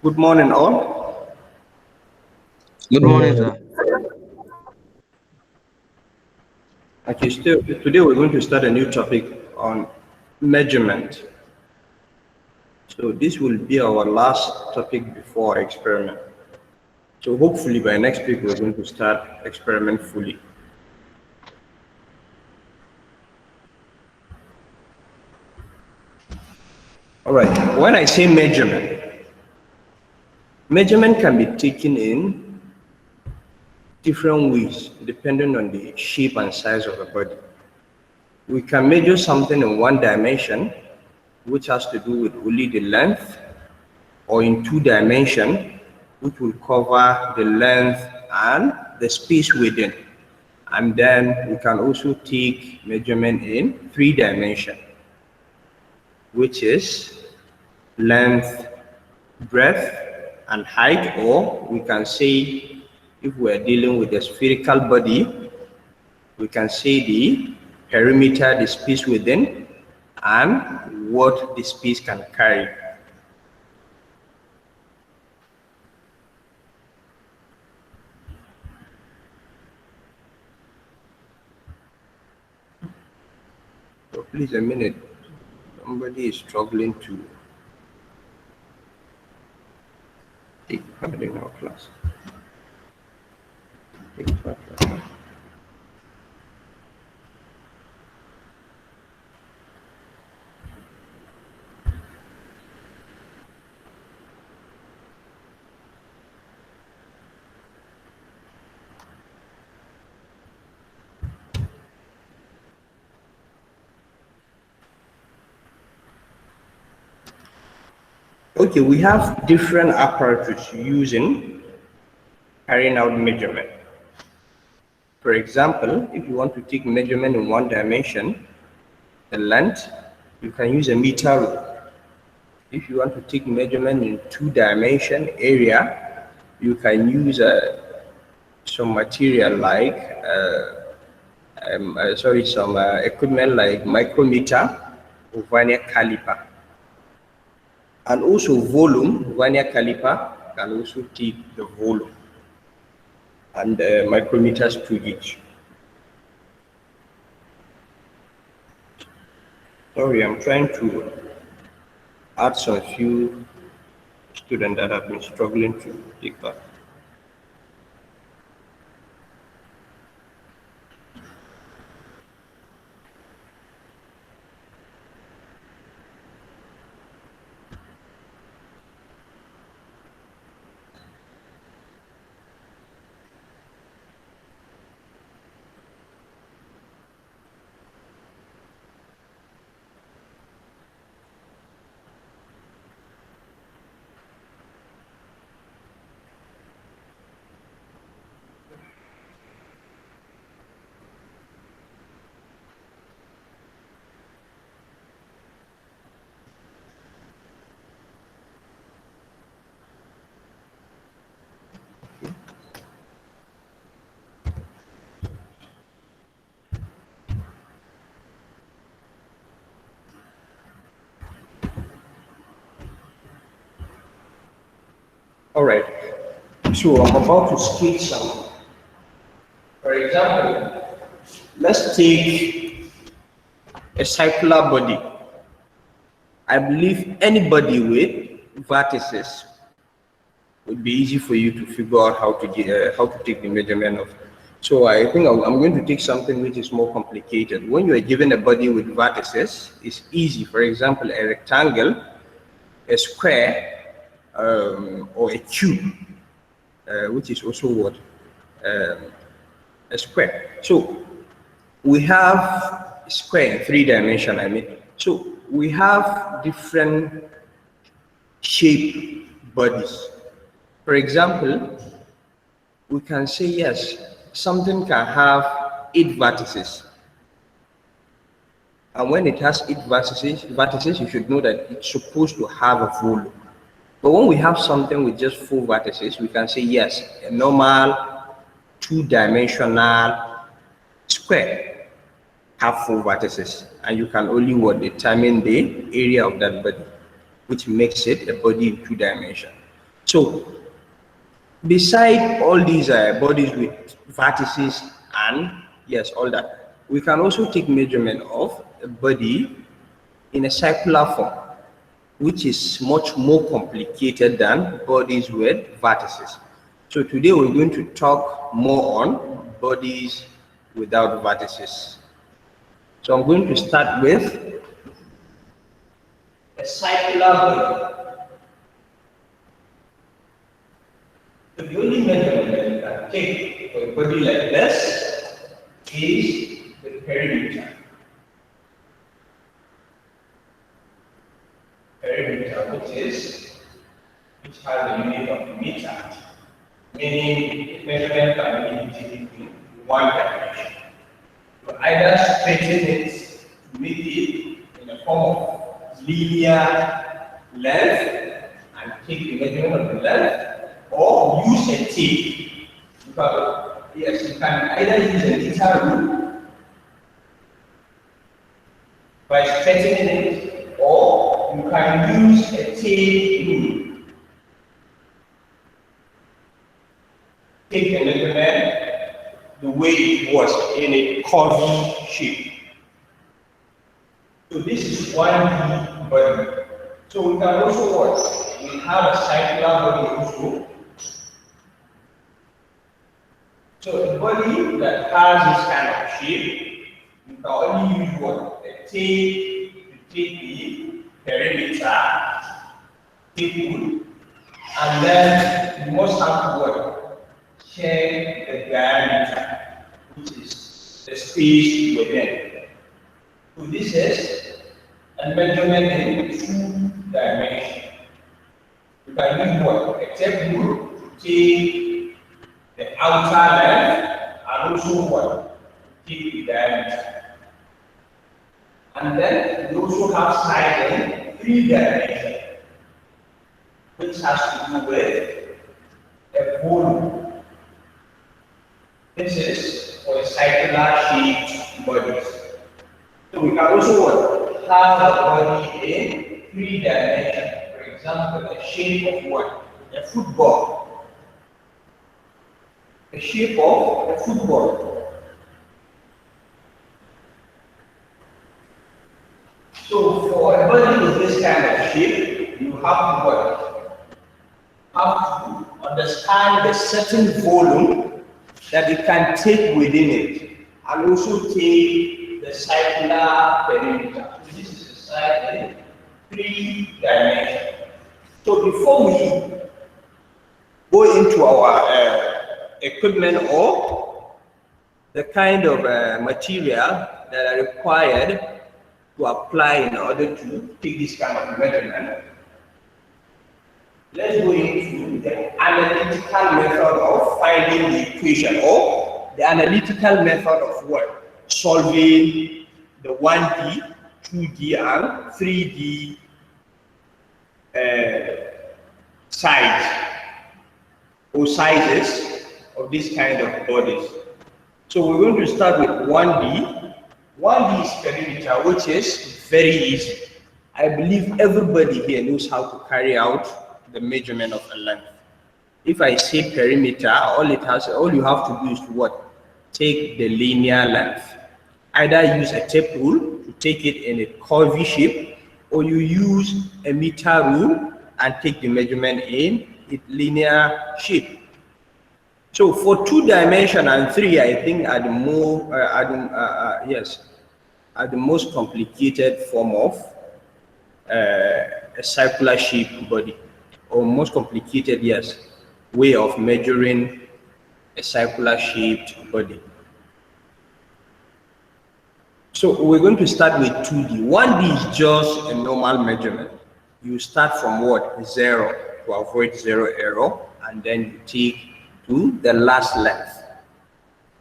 Good morning, all. Good morning, sir. Okay, today we're going to start a new topic on measurement. So this will be our last topic before experiment. So hopefully by next week we're going to start experiment fully. All right. When I say measurement, measurement can be taken in different ways depending on the shape and size of the body. We can measure something in one dimension, which has to do with only the length, or in two dimension, which will cover the length and the space within. And then we can also take measurement in three dimension, which is length, breadth, and height, or we can say, if we're dealing with a spherical body, we can say the perimeter, the space within, and what the space can carry. So please a minute. Somebody is struggling to take part in our class. Take part. Okay, we have different apparatus using carrying out measurement. For example, if you want to take measurement in one dimension, the length, you can use a meter rule. If you want to take measurement in two dimension area, you can use some material like some equipment like micrometer or vernier caliper. And also volume, vernier caliper can also take the volume, and micrometers to each. Sorry, I'm trying to add some few students that have been struggling to take part. All right. So I'm about to skate some. For example, let's take a circular body. I believe anybody with vertices would be easy for you to figure out how to take the measurement of. So I think I'm going to take something which is more complicated. When you are given a body with vertices, it's easy. For example, a rectangle, a square, or a cube, which is also what a square. So we have square in three dimension. So we have different shape bodies. For example, we can say yes, something can have 8 vertices. And when it has 8 vertices, you should know that it's supposed to have a volume. But when we have something with just 4 vertices, we can say yes, a normal two-dimensional square have 4 vertices, and you can only determine the area of that body, which makes it a body in 2 dimensions. So beside all these bodies with vertices and yes, all that, we can also take measurement of a body in a circular form, which is much more complicated than bodies with vertices. So today we're going to talk more on bodies without vertices. So I'm going to start with a circular body. The only measurement that you can take for a body like this is the perimeter. Perimeter, which has a unit of meter, meaning measurement can be taken in one dimension. You either straighten it to make it in the form of linear length and take the measurement of the length, or use a tape. Because yes, you can either use a meter rule by straightening it, or you can use a tape rule. Take the measurement the way it was in a curvy shape. So this is 1D body. So we can also what? We have a circular body also. So a body that has this kind of shape, you can only use what? A tape to take the perimeter, tape rule, and then you must have to what? Check the diameter, which is the space within. So this is a measurement in 2 dimensions. You can use what? A tape rule to take the outer length and also what? Take the diameter. And then you also have side in 3 dimensions, which has to do with a volume. This is for a circular shaped bodies. So we can also have a body in 3 dimensions. For example, the shape of what? A football. The shape of a football. So for a body with this kind of shape, you have to what? Have to understand the certain volume that it can take within it, and also take the circular perimeter. So this is a side in 3 dimensions. So before we go into our equipment or the kind of material that are required to apply in order to take this kind of measurement, let's go into the analytical method of finding the equation, or the analytical method of what? Solving the 1D, 2D, and 3D size or sizes of this kind of bodies. So we're going to start with 1D. 1D is perimeter, which is very easy. I believe everybody here knows how to carry out the measurement of a length. If I say perimeter, all you have to do is to what? Take the linear length. Either use a tape rule to take it in a curvy shape, or you use a meter rule and take the measurement in its linear shape. So for 2 dimension and 3, I think are the more are the most complicated form of a circular shape body, or most complicated, yes, way of measuring a circular shaped body. So we're going to start with 2D. 1D is just a normal measurement. You start from what? 0 to avoid 0 error, and then you take to the last length.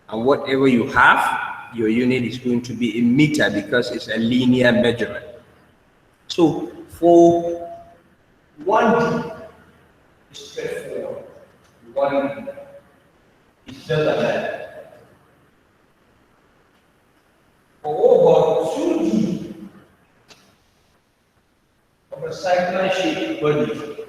And whatever you have, your unit is going to be in meter because it's a linear measurement. So for 1D, it's straightforward. 1D is just a length. For 2D of a circular shaped body,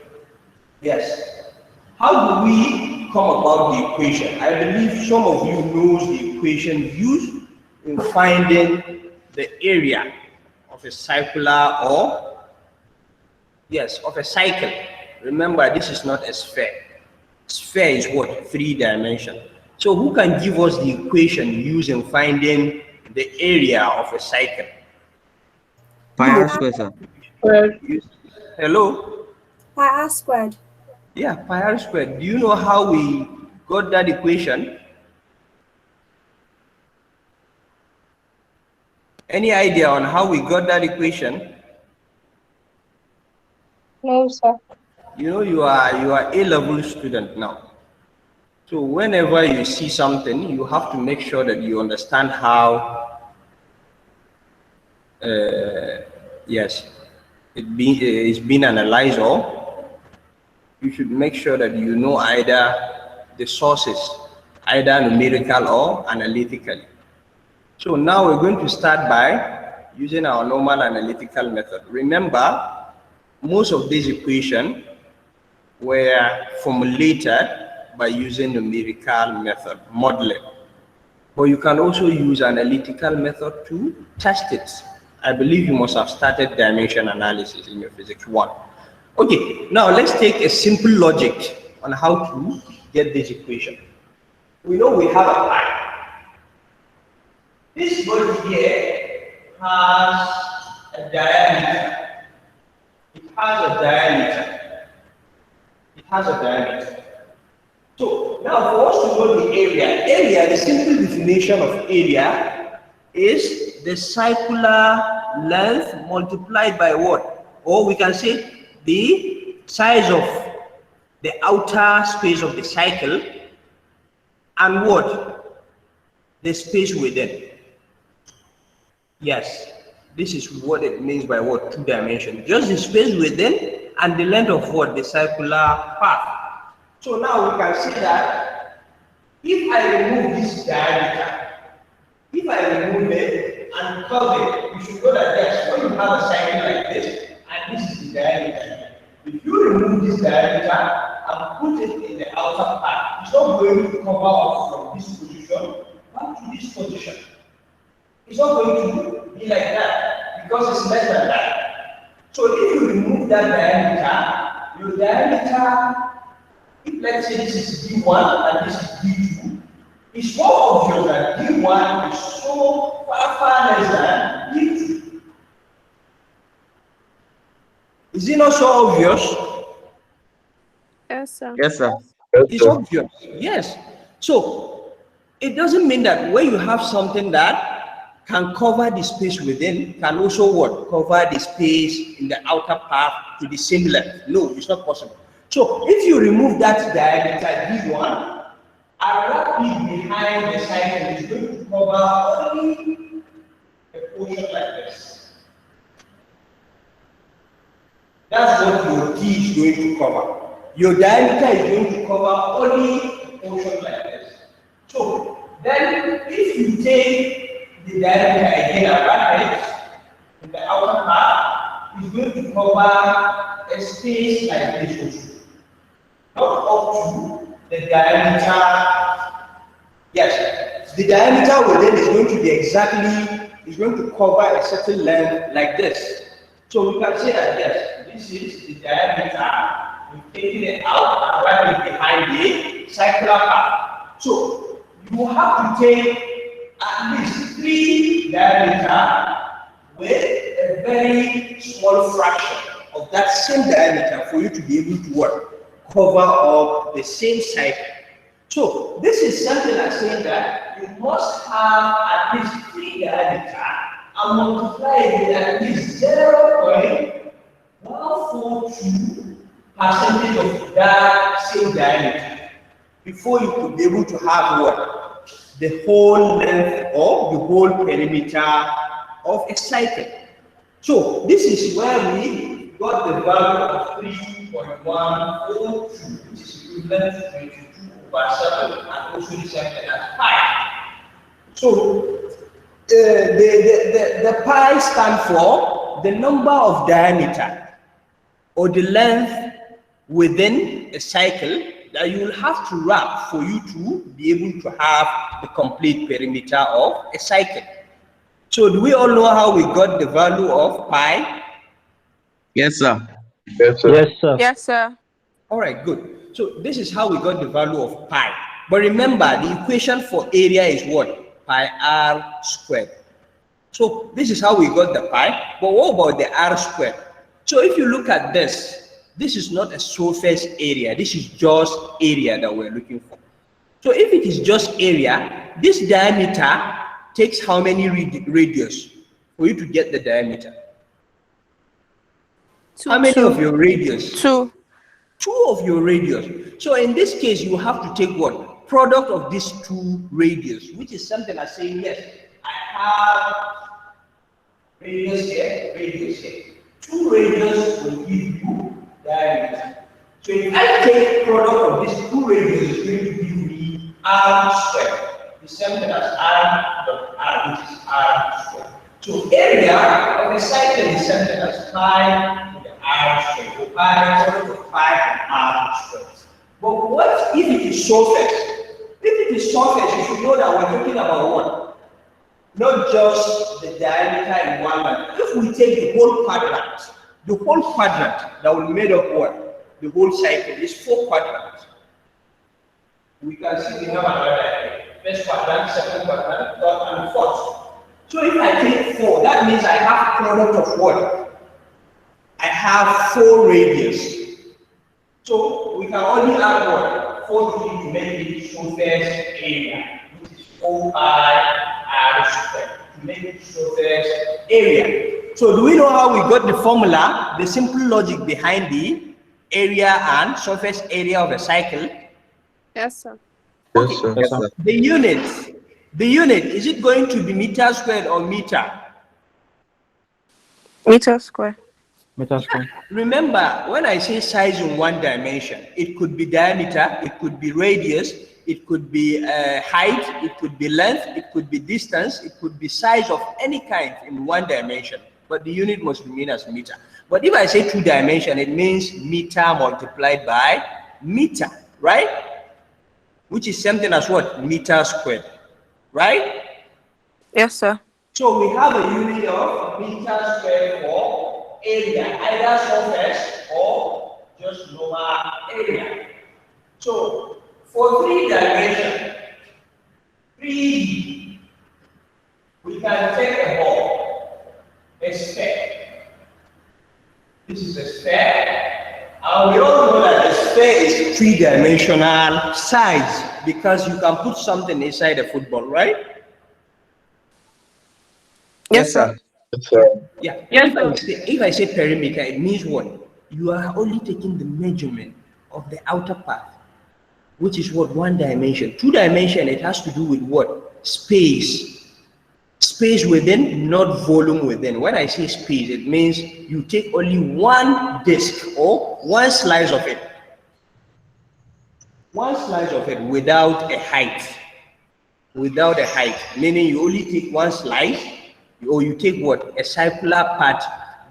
yes, How do we come about the equation? I believe some of you knows the equation used in finding the area of a circular or, yes, of a cycle. Remember, this is not a sphere. Sphere is what? 3-dimensional. So who can give us the equation used in finding the area of a cycle? Pi r square, sir. Hello? Pi r squared. Yeah, pi r squared. Do you know how we got that equation? Any idea on how we got that equation? No, sir. You know, you are A-level student now. So whenever you see something, you have to make sure that you understand how, yes, it's been analyzed, or you should make sure that you know either the sources, either numerical or analytically. So now we're going to start by using our normal analytical method. Remember, most of these equations were formulated by using numerical method, modeling. But you can also use analytical method to test it. I believe you must have started dimension analysis in your physics 1. Okay, now let's take a simple logic on how to get this equation. We know we have a pi. This body here has a diameter. It has a diameter. It has a diameter. So now for us to know the area, the simple definition of area is the circular length multiplied by what? Or we can say the size of the outer space of the cycle and what? The space within. Yes, this is what it means by what? 2 dimensions. Just the space within and the length of what? The circular path. So now we can see that if I remove this diameter, if I remove it and curve it, you should know that yes, when you have a cycle like this, and this is the diameter, if you remove this diameter and put it in the outer part, it's not going to cover up from this position back to this position. It's not going to be like that because it's less than that. So if you remove that diameter, your diameter, if let's say this is D1 and this is D2, it's more obvious that D1 is so far less than D2. Is it not so obvious? Yes, sir. Yes, sir. It's obvious, yes. So it doesn't mean that when you have something that can cover the space within, can also what? Cover the space in the outer part to the same length. No, it's not possible. So if you remove that diameter D1, around it behind the cycle is going to cover only a portion like this. That's what your D is going to cover. Your diameter is going to cover only a portion like this. So then if you take the diameter again and wrap it in the outer part, it's going to cover a space like this also. Not up to the diameter. Yes, the diameter within is going to be exactly, is going to cover a certain length like this. So we can say that yes, this is the diameter. We've taken it out and wrapped it behind the circular part. So you have to take at least 3 diameter with a very small fraction of that same diameter for you to be able to work. Cover up the same cycle. So this is something like saying that you must have at least 3 diameter and multiply it with at least 0.142% of that same diameter before you could be able to have what? The whole length of the whole perimeter of a cycle. So this is where we got the value of 3.142, which is equivalent to 22/7, and also the same as pi. So the pi stands for the number of diameter or the length within a cycle that you will have to wrap for you to be able to have the complete perimeter of a cycle. So do we all know how we got the value of pi? Yes, sir. Yes, sir. Yes, sir. Yes, sir. All right, good. So this is how we got the value of pi. But remember, the equation for area is what? Pi r squared. So this is how we got the pi. But what about the r squared? So if you look at this, this is not a surface area. This is just area that we're looking for. So if it is just area, this diameter takes how many radius for you to get the diameter? How many of your radius? 2. 2 of your radius. So in this case, you have to take what? Product of these 2 radius, which is something like saying, yes, I have radius here, radius here. 2 radius will give you diameter. So if I take product of these 2 radius, it's going to give me r squared. The same thing as r dot r, which is r squared. So area of a cycle is something as pi to the r squared. So pi product of pi and r squared. But what if it is surface? If it is surface, you should know that we're talking about what? Not just the diameter in one line. If we take the whole quadrant that will made up what? The whole cycle is 4 quadrants. We can see we have another first quadrant, second quadrant, third, and fourth. So if I take 4, that means I have product of what? I have 4 radius. So we can only add what? 4 to make it surface area, which is 4 pi r squared, to make it surface area. So do we know how we got the formula, the simple logic behind the area and surface area of a cycle? Yes, sir. Yes, sir. Yes, sir. The unit, is it going to be meter squared or meter? Meter square. Meter square. Remember, when I say size in one dimension, it could be diameter, it could be radius, it could be height, it could be length, it could be distance, it could be size of any kind in one dimension, but the unit must remain as meter. But if I say 2 dimension, it means meter multiplied by meter, right? Which is something as what? Meter squared, right? Yes, sir. So we have a unit of meter squared for area, either surface or just lower area. So for 3 dimension, 3D, we can take a ball, a sphere. This is a sphere, and we all know that a sphere is 3-dimensional size because you can put something inside a football, right? Yes, sir. Yes, sir. Yeah. Yes, If I say perimeter, it means what? You are only taking the measurement of the outer part, which is what? 1 dimension. 2 dimension, it has to do with what? Space. Space within, not volume within. When I say space, it means you take only 1 disk or 1 slice of it. 1 slice of it without a height. Without a height, meaning you only take 1 slice, or you take what? A circular part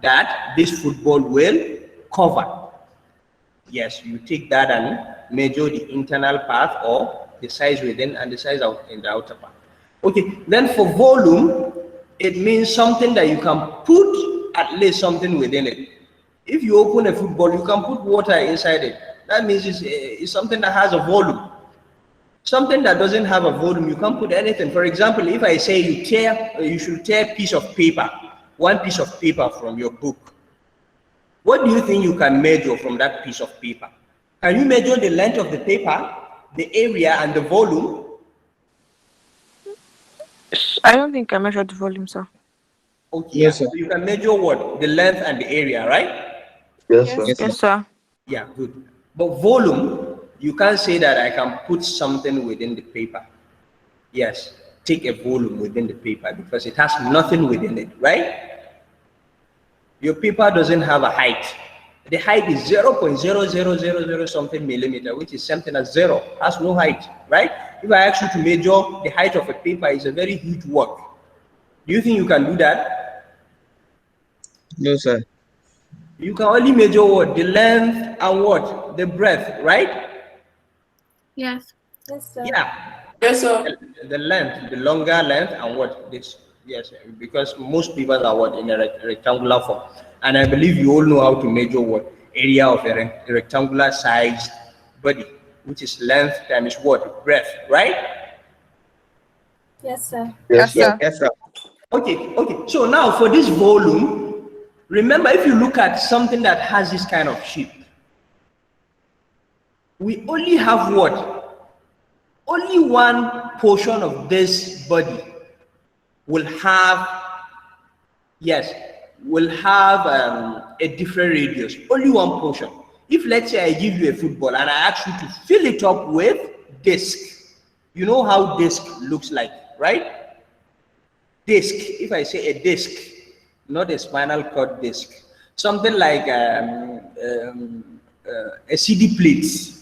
that this football will cover. Yes, you take that and measure the internal part or the size within and the size out in the outer part. Okay, then for volume, it means something that you can put at least something within it. If you open a football, you can put water inside it. That means it's something that has a volume. Something that doesn't have a volume, you can't put anything. For example, if I say you should tear a piece of paper, 1 piece of paper from your book, what do you think you can measure from that piece of paper? Can you measure the length of the paper, the area, and the volume? I don't think I measured the volume, sir. Okay, Yes, sir. so you can measure what? The length and the area, right? Yes, sir. Yes, Yes, sir. Yeah, good. But volume, you can't say that I can put something within the paper. Yes, take a volume within the paper because it has nothing within it, right? Your paper doesn't have a height. The height is 0.0000 something millimeter, which is something as 0, has no height, right? If I ask you to measure the height of a paper, it's a very huge work. Do you think you can do that? no, sir. You can only measure what? The length and what? The breadth, right? Yes. Yeah, Yes, sir. the length, the longer length, and what this. Yes, because most people are what in a rectangular form, and I believe you all know how to measure what area of a rectangular sized body, which is length times what breadth, right? Yes, Yes, sir. sir. Yes, sir. Okay. So now for this volume, remember if you look at something that has this kind of shape, we only have what? Only one portion of this body will have, yes, will have a different radius. Only one portion. If let's say I give you a football and I ask you to fill it up with disc, you know how disc looks like, right? Disc. If I say a disc, not a spinal cord disc, something like a CD plate.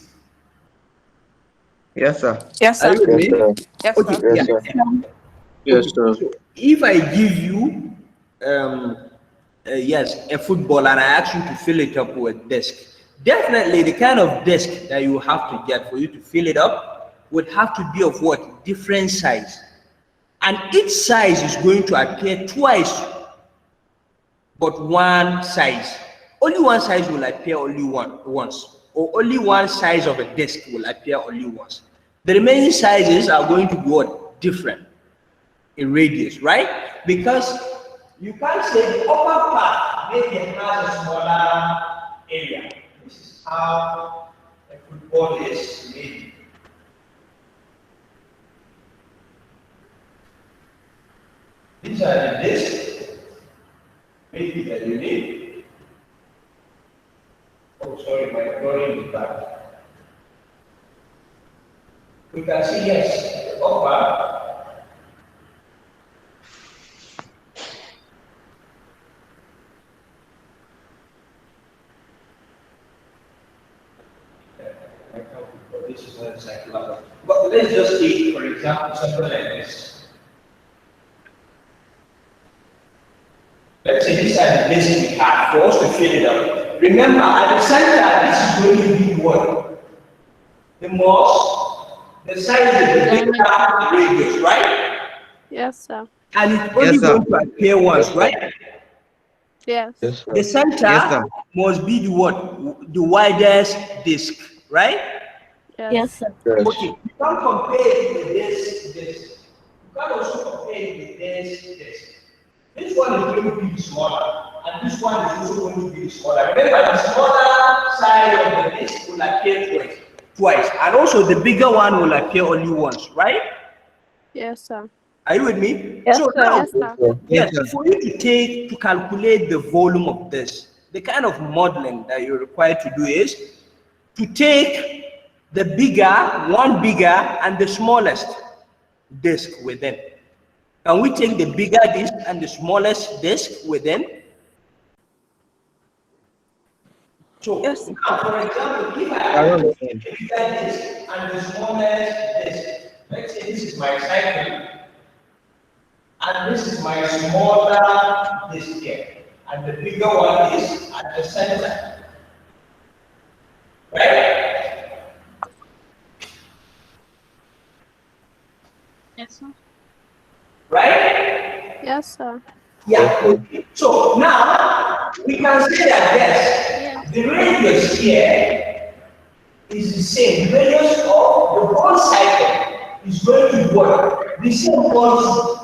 Yes, sir. Yes, Are sir. you with Yes, me? sir. Yes, Okay, sir. Yes, yeah. sir. Yes, Okay, sir. so if I give you, um, yes, a football and I ask you to fill it up with disc, definitely the kind of disc that you have to get for you to fill it up would have to be of what? Different size. And each size is going to appear twice, but one size. Only one size will appear once, or only one size of a disc will appear only once. The remaining sizes are going to be what? Different in radius, right? Because you can't say the upper part maybe has a smaller area. This is how a football is made. These are the discs, maybe that you need. Oh, sorry, my drawing is bad. We can see, yes, the upper. This is not exactly like. But let's just take, for example, something like this. Let's say these are the discs we have for us to fill it up. Remember, at the center, this is going to be what? The most, the size of the bigger radius, right? Yes, sir. And it's Yes, only sir. going to appear once, Yes, sir. right? Yes. Yes, sir. The Yes, center sir. must be the what? The widest disc, right? Yes. Yes. Okay, you can't compare it with this. You can also compare it with this. This one is going to be smaller, and this one is also going to be smaller. Remember, the smaller side of the disc will appear twice, and also the bigger one will appear only once, right? Yes, sir. Are you with me? Yes, So sir. now, Yes, Yes, sir. sir. Yes, yes, sir. for you to calculate the volume of this, the kind of modeling that you're required to do is to take the one bigger, and the smallest disk within. Can we take the bigger disk and the smallest disk within? Yes. So now, for example, if I I have to take understand. the bigger disk and the smallest disk, let's say this is my cycle, and this is my smaller disk here, and the bigger one is at the center, right? Yes, sir. Right? Yes, sir. Yes, Yeah. sir. So now we can say that yes, the radius here is the same. The radius of the whole cycle is going to be what? The same quantity.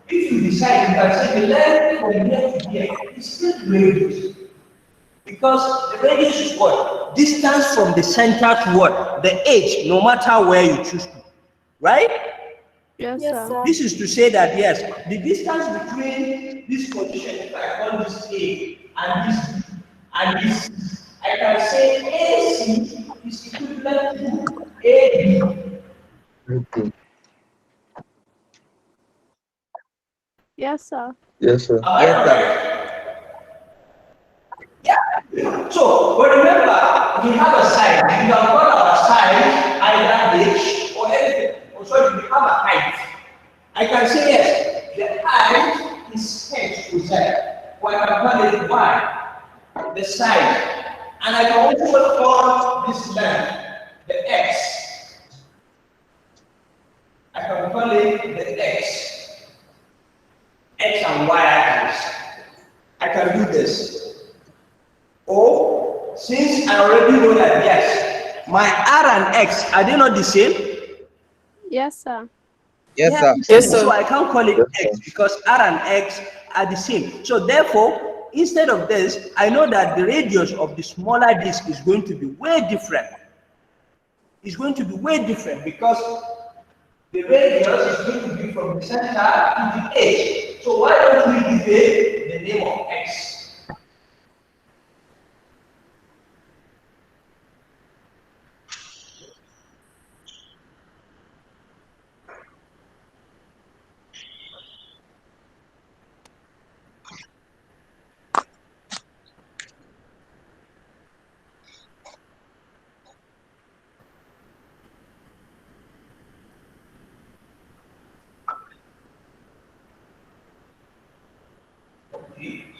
If you decide, you can say the length from here to here is still radius. Because the radius is what? Distance from the center to what? The edge, no matter where you choose to. Right? Yes, sir. This is to say that yes, the distance between this position, if I call this A and this B and this C, I can say AC is equivalent to AB. Okay. Yes, sir. Yes, sir. Am I Yes, sir. correct? Yeah. So, but remember, we have a size. We can call our size either H or anything. Or sorry, we have a height. I can say yes, the height is H to Z. Or I can call it Y, the size. And I can also call this length the X. I can call it the X and Y axis. I can do this. Or since I already know that yes, my R and X, are they not the same? Yes, sir. Yes, sir. Yes, So sir. I can't call it Yes, X sir. because R and X are the same. So therefore, instead of this, I know that the radius of the smaller disk is going to be way different. It's going to be way different because the radius is going to be from the center to the edge. So why don't we give it the name of X?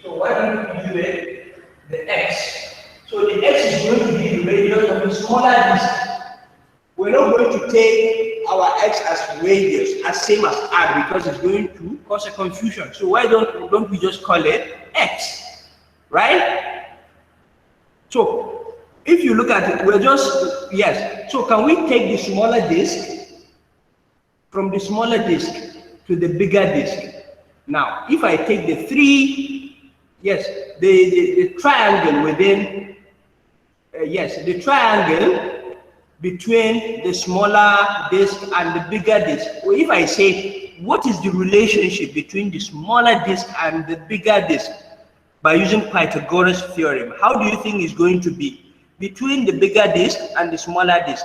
So why don't we give it the X? So the X is going to be the radius of the smaller disk. We're not going to take our X as radius, as same as R, because it's going to cause a confusion. So why don't we just call it X, right? So if you look at it, we're just, yes. So can we take the smaller disk from the smaller disk to the bigger disk? Now, if I take the three, yes, the triangle within, yes, the triangle between the smaller disk and the bigger disk. Or if I say, what is the relationship between the smaller disk and the bigger disk by using Pythagoras theorem? How do you think it's going to be between the bigger disk and the smaller disk?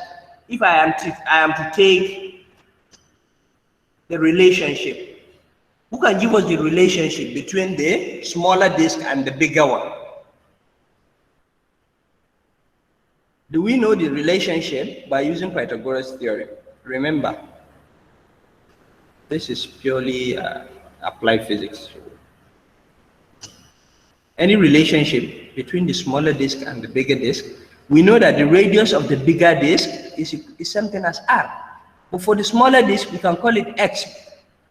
If I am to take the relationship, who can give us the relationship between the smaller disk and the bigger one? Do we know the relationship by using Pythagoras theorem? Remember, this is purely applied physics. Any relationship between the smaller disk and the bigger disk, we know that the radius of the bigger disk is something as R. But for the smaller disk, we can call it X.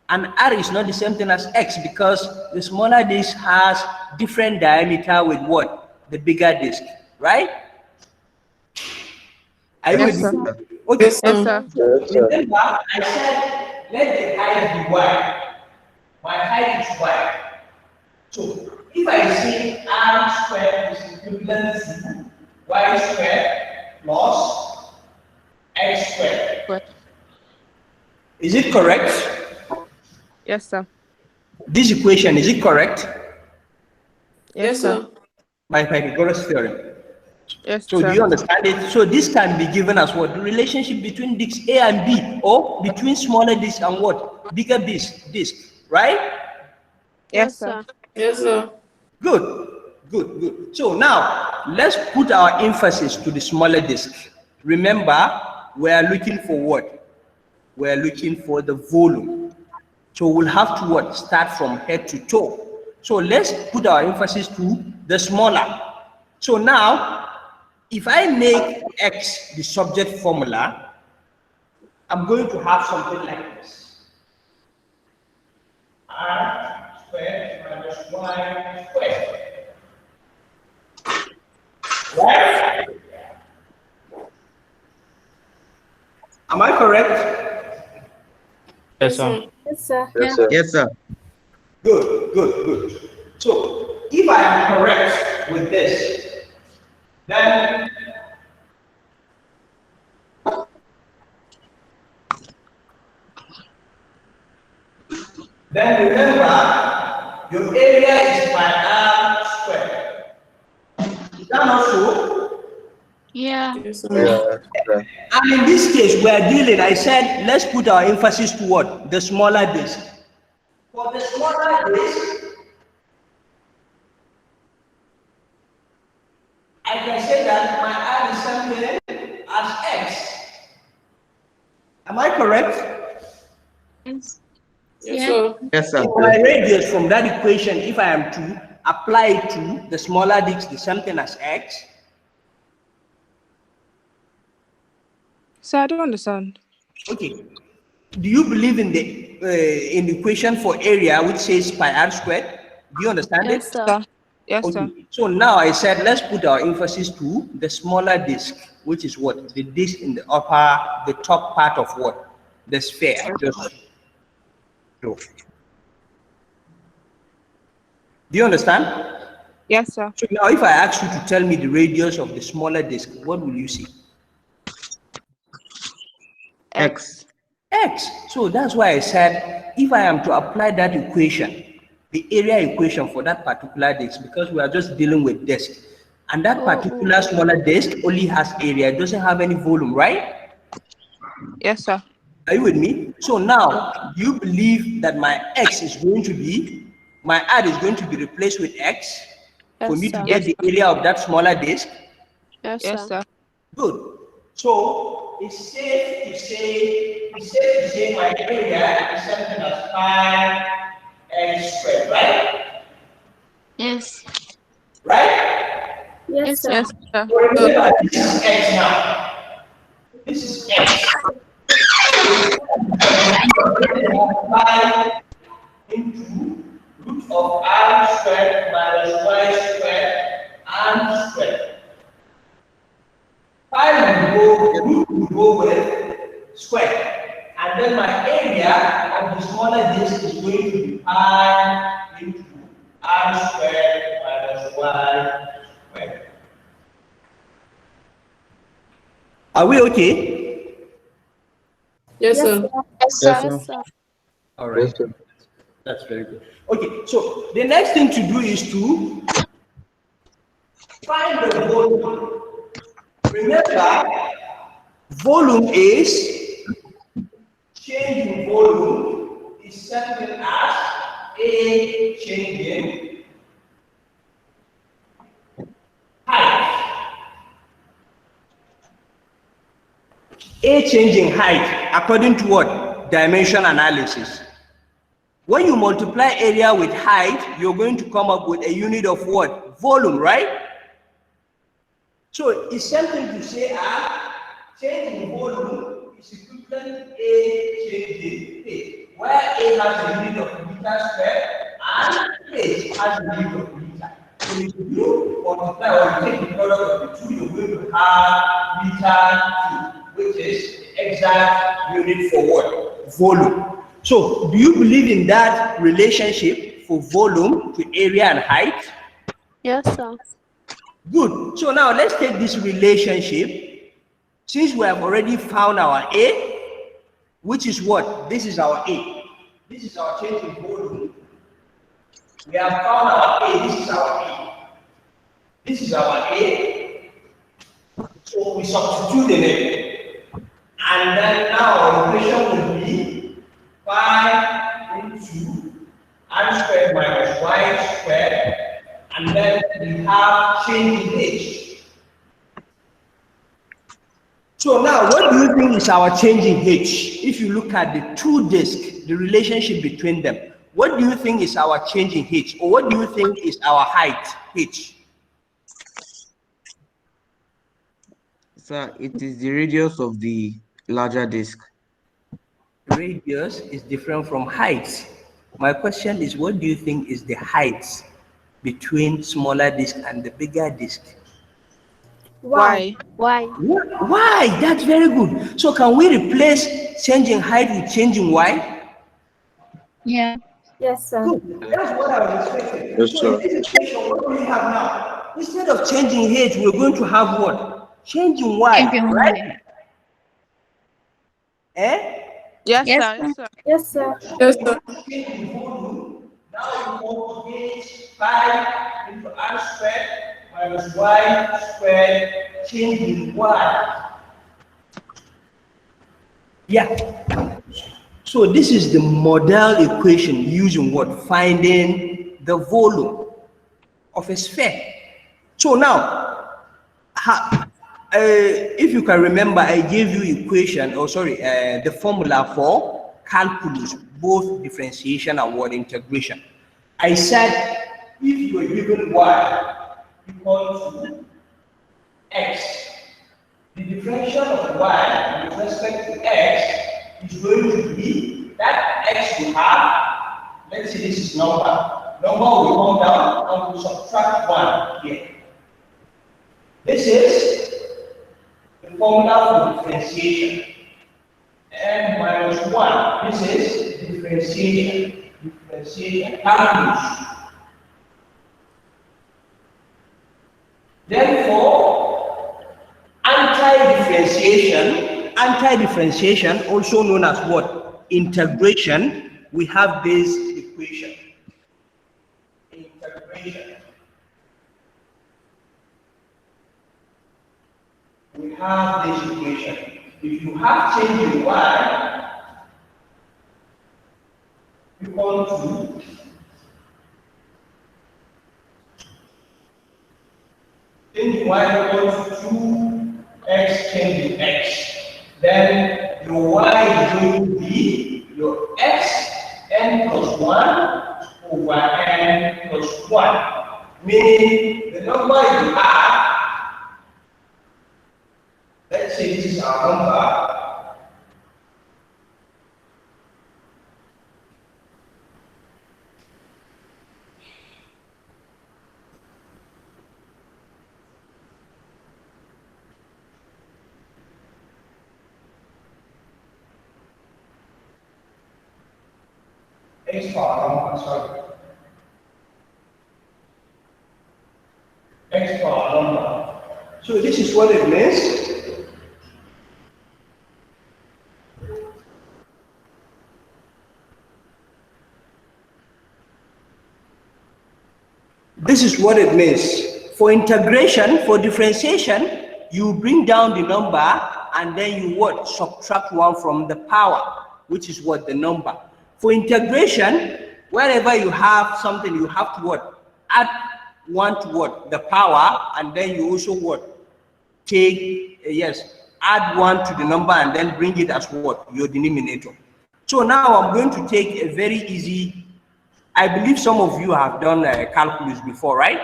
And R is not the same thing as X because the smaller disk has different diameter with what? The bigger disk, right? Are you Yes, with sir. me? Okay. Yes, Yes, sir. sir. Yes, sir. Remember, I said let the height be Y. My height is Y. So if I say R squared is equivalent to Y squared plus X squared. Good. Is it correct? Yes, sir. This equation, is it correct? Yes, Yes, sir. sir. By Pythagoras theorem. Yes, So do sir. you understand it? So this can be given as what? The relationship between disc A and B, or between smaller disc and what? Bigger disc, right? Yes, Yes, sir. sir. Yes, sir. Good. So now let's put our emphasis to the smaller disc. Remember, we are looking for what? We are looking for the volume. So we'll have to what? Start from head to toe. So let's put our emphasis to the smaller. So now, if I make X the subject formula, I'm going to have something like this. R squared minus Y squared. Right? Am I correct? Yes, sir. Yes, sir. Yes, sir. Good. So if I am correct with this, then remember your area is by R squared. Is that not so? Yeah. Yes, sir. Yes, sir. And in this case, we are dealing, I said, let's put our emphasis to what? The smaller disk. For the smaller disk, I can say that my R is something as X. Am I correct? Yes. Yes, sir. Yes, sir. So my radius from that equation, if I am to apply it to the smaller disk, the something as X. Sir, I don't understand. Okay. Do you believe in the equation for area which says pi r squared? Do you understand it? Sir. Yes, sir. Okay. So now I said let's put our emphasis to the smaller disk, which is what? The disk in the top part of what? The sphere. Do you understand? Yes, sir. So now if I ask you to tell me the radius of the smaller disk, what will you see? X. X. So that's why I said if I am to apply that equation, the area equation for that particular disk, because we are just dealing with disk, and that particular smaller disk only has area, it doesn't have any volume, right? Yes, sir. Are you with me? So now, do you believe that my R is going to be replaced with X for me to Yes, get the sir. area of that smaller disk? Yes, sir. Good. So it's safe to say my area is something as 5x squared, right? Yes. Right? Yes, sir. So remember, this is X now. This is X. 5 into root of r squared minus y squared and squared. 5 will go with square. And then my area of the smaller disk is going to be pi into r squared minus y squared. Are we okay? Yes, sir. Yes, sir. All right. Yes, sir. That's very good. Okay, so the next thing to do is to find the volume. Remember, volume is change in volume is something as A change in height. A change in height according to what? Dimension analysis. When you multiply area with height, you're going to come up with a unit of what? Volume, right? So it's something to say change in volume is equivalent to A change in height, where A has a unit of meter square and H has a unit of meter. So if you multiply or you take the product of the two, you're going to have meter cube, which is the exact unit for what? Volume. So do you believe in that relationship for volume to area and height? Yes, sir. Good. So now let's take this relationship. Since we have already found our A, which is what? This is our A. This is our change in volume. We have found our A. This is our A. This is our A. So we substitute in it. And then now our equation will be 5 into r squared minus y squared. And then we have change in H. So now, what do you think is our change in H? If you look at the two disks, the relationship between them, what do you think is our change in H? Or what do you think is our height, H? Sir, it is the radius of the larger disk. Radius is different from height. My question is, what do you think is the height between smaller disk and the bigger disk? Why? Why? That's very good. So can we replace changing height with changing y? Yeah. Yes, sir. Good. That's what I was expecting. Yes, So in sir. this equation, what do we have now? Instead of changing h, we're going to have what? Changing y, right? Eh? Yes, Yes, sir. sir. Yes, sir. Yes, sir. Yes, sir. Changing volume. Now we multiply 5 into r squared minus y squared, changing y. Yeah. So this is the model equation using what? Finding the volume of a sphere. So now, if you can remember, I gave you the formula for calculus, both differentiation and word integration. I said if you are given y equal to x, the differential of y with respect to x is going to be that x you have. Let's say this is number. Number will come down and will subtract 1 here. This is the formula for differentiation. N minus 1. This is differentiation. Differentiation calculus. Therefore, anti-differentiation, also known as what? Integration, we have this equation. Integration. We have this equation. If you have change in y equal to change in y equal to 2x change in x, then your y is going to be your x n plus 1 over n plus 1, meaning the number you have. Let's say this is our number. X power number, sorry. X power number. So this is what it means. This is what it means. For integration, for differentiation, you bring down the number and then you what? Subtract 1 from the power, which is what? The number. For integration, wherever you have something, you have to what? Add 1 to what? The power, and then you also what? Take, add 1 to the number and then bring it as what? Your denominator. So now I'm going to take a very easy, I believe some of you have done calculus before, right?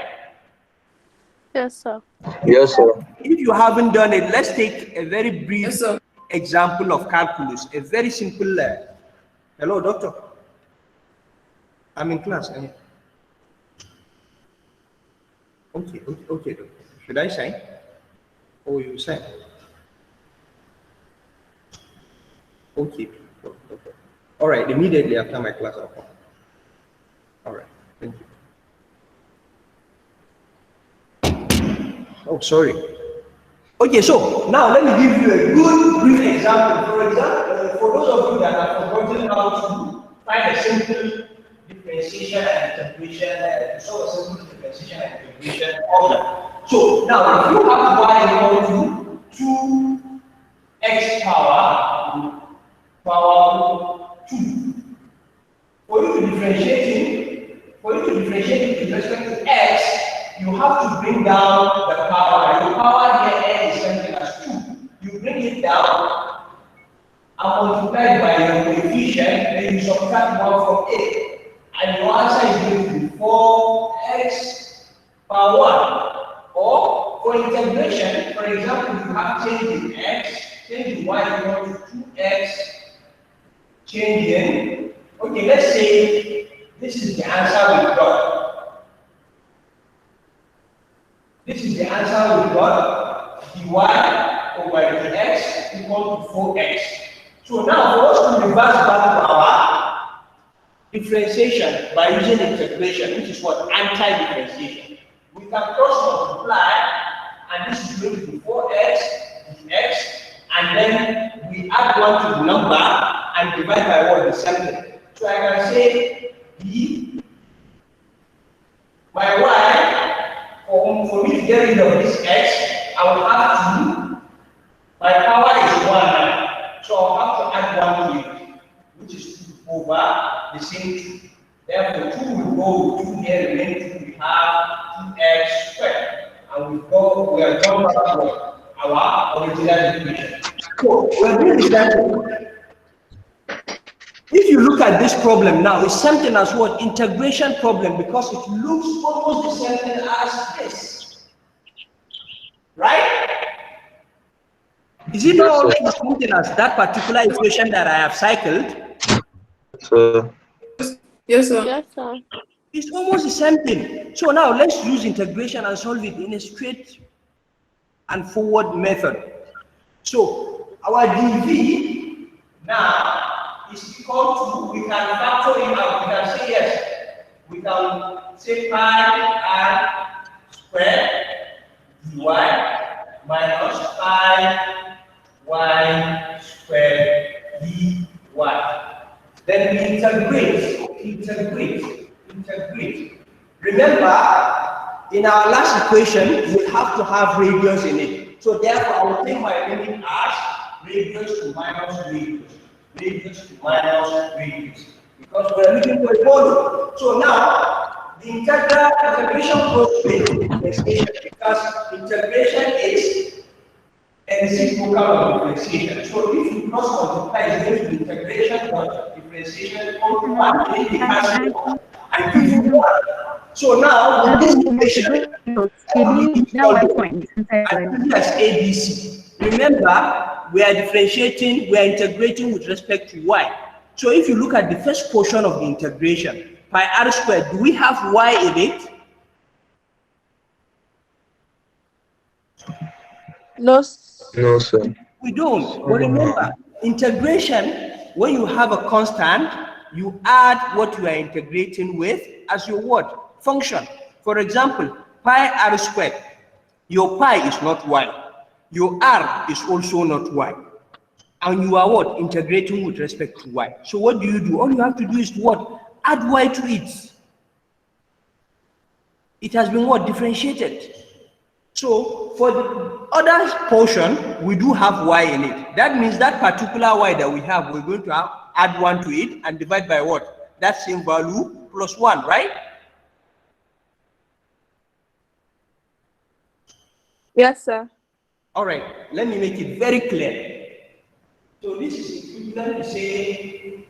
Yes, sir. Yes, sir. If you haven't done it, let's take a very brief example of calculus. A very simple. Hello, doctor. I'm in class. Okay, doctor. Should I sign? Oh, you sign. Okay. All right. Immediately after my class, I'll come. All right, thank you. Oh, sorry. Okay, so now let me give you a good brief example. For example, for those of you that have forgotten how to find a simple differentiation and integration, to solve a simple differentiation and integration problem. So now, if you have y equal to 2x power 2, for you to differentiate with respect to x, you have to bring down the power. Your power here n is something as 2. You bring it down and multiply it by your coefficient, then you subtract 1 from it. And your answer is going to be 4x power 1. Or for integration, for example, you have change in x, change in y equal to 2x, change in. Okay, let's say this is the answer we got. This is the answer we got. dy over dx equal to 4x. So now for us to reverse back to our differentiation by using integration, which is what? Anti-differentiation. We can cross multiply, and this is going to be 4x dx, and then we add 1 to the number and divide by what? The something. So I can say d by y, for me to get rid of this x, I will have to, my power is 1 now, so I'll have to add 1 to it, which is 2 over the same 2. Therefore, 2 will go with 2 here, remaining 2, we have 2x squared. And we are going back to our original equation. So, we're doing this example. If you look at this problem now, it's something as what? Integration problem, because it looks almost the same thing as this. Right? Is it not Yes, sir. already something as that particular equation that I have cycled? Sir. Yes, sir. Yes, sir. It's almost the same thing. So now let's use integration and solve it in a straight and forward method. So our dv now is equal to, we can factor in out, we can say yes, we can say pi r squared dy minus pi y squared dy. Then we integrate. Remember, in our last equation, we have to have radius in it. So therefore, I will take my limit as radius to minus radius. Radius to minus radius. Because we are looking for a volume. So now, the integration goes with differentiation, because integration is reciprocal of differentiation. So if you cross multiply, it's going to be integration of differentiation equal to 1. Then you cancel and give you 1. So now, with this equation, all we need to solve it as ABC. Remember, we are differentiating, we are integrating with respect to y. So if you look at the first portion of the integration, pi r squared, do we have y in it? No. No, sir. We don't. But remember, integration, when you have a constant, you add what you are integrating with as your what? Function. For example, pi r squared. Your pi is not y. Your r is also not y. And you are what? Integrating with respect to y. So what do? All you have to do is to what? Add y to it. It has been what? Differentiated. So for the other portion, we do have y in it. That means that particular y that we have, we're going to add 1 to it and divide by what? That same value plus 1, right? Yes, sir. All right, let me make it very clear. So this is equivalent to say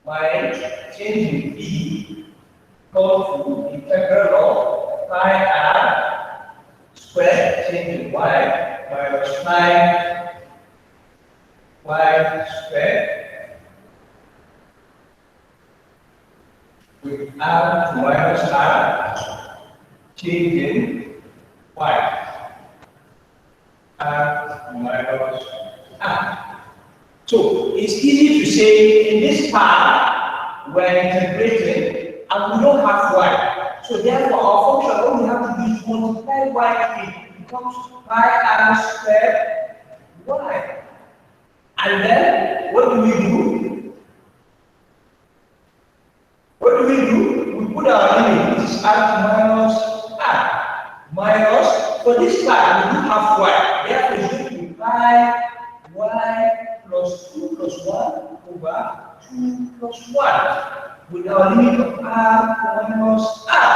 my change in b equal to integral of pi r squared change in y minus pi y squared with r to minus r change in y r minus r. So it's easy to say in this part we're integrating and we don't have y. So therefore our function, all we have to do is multiply y, it becomes pi r squared y. And then what do? We put our limit, which is r minus r. Minus, for this part we do have y. Therefore it's going to be pi y plus 2 plus 1 over 2 plus 1 with our limit of r minus r.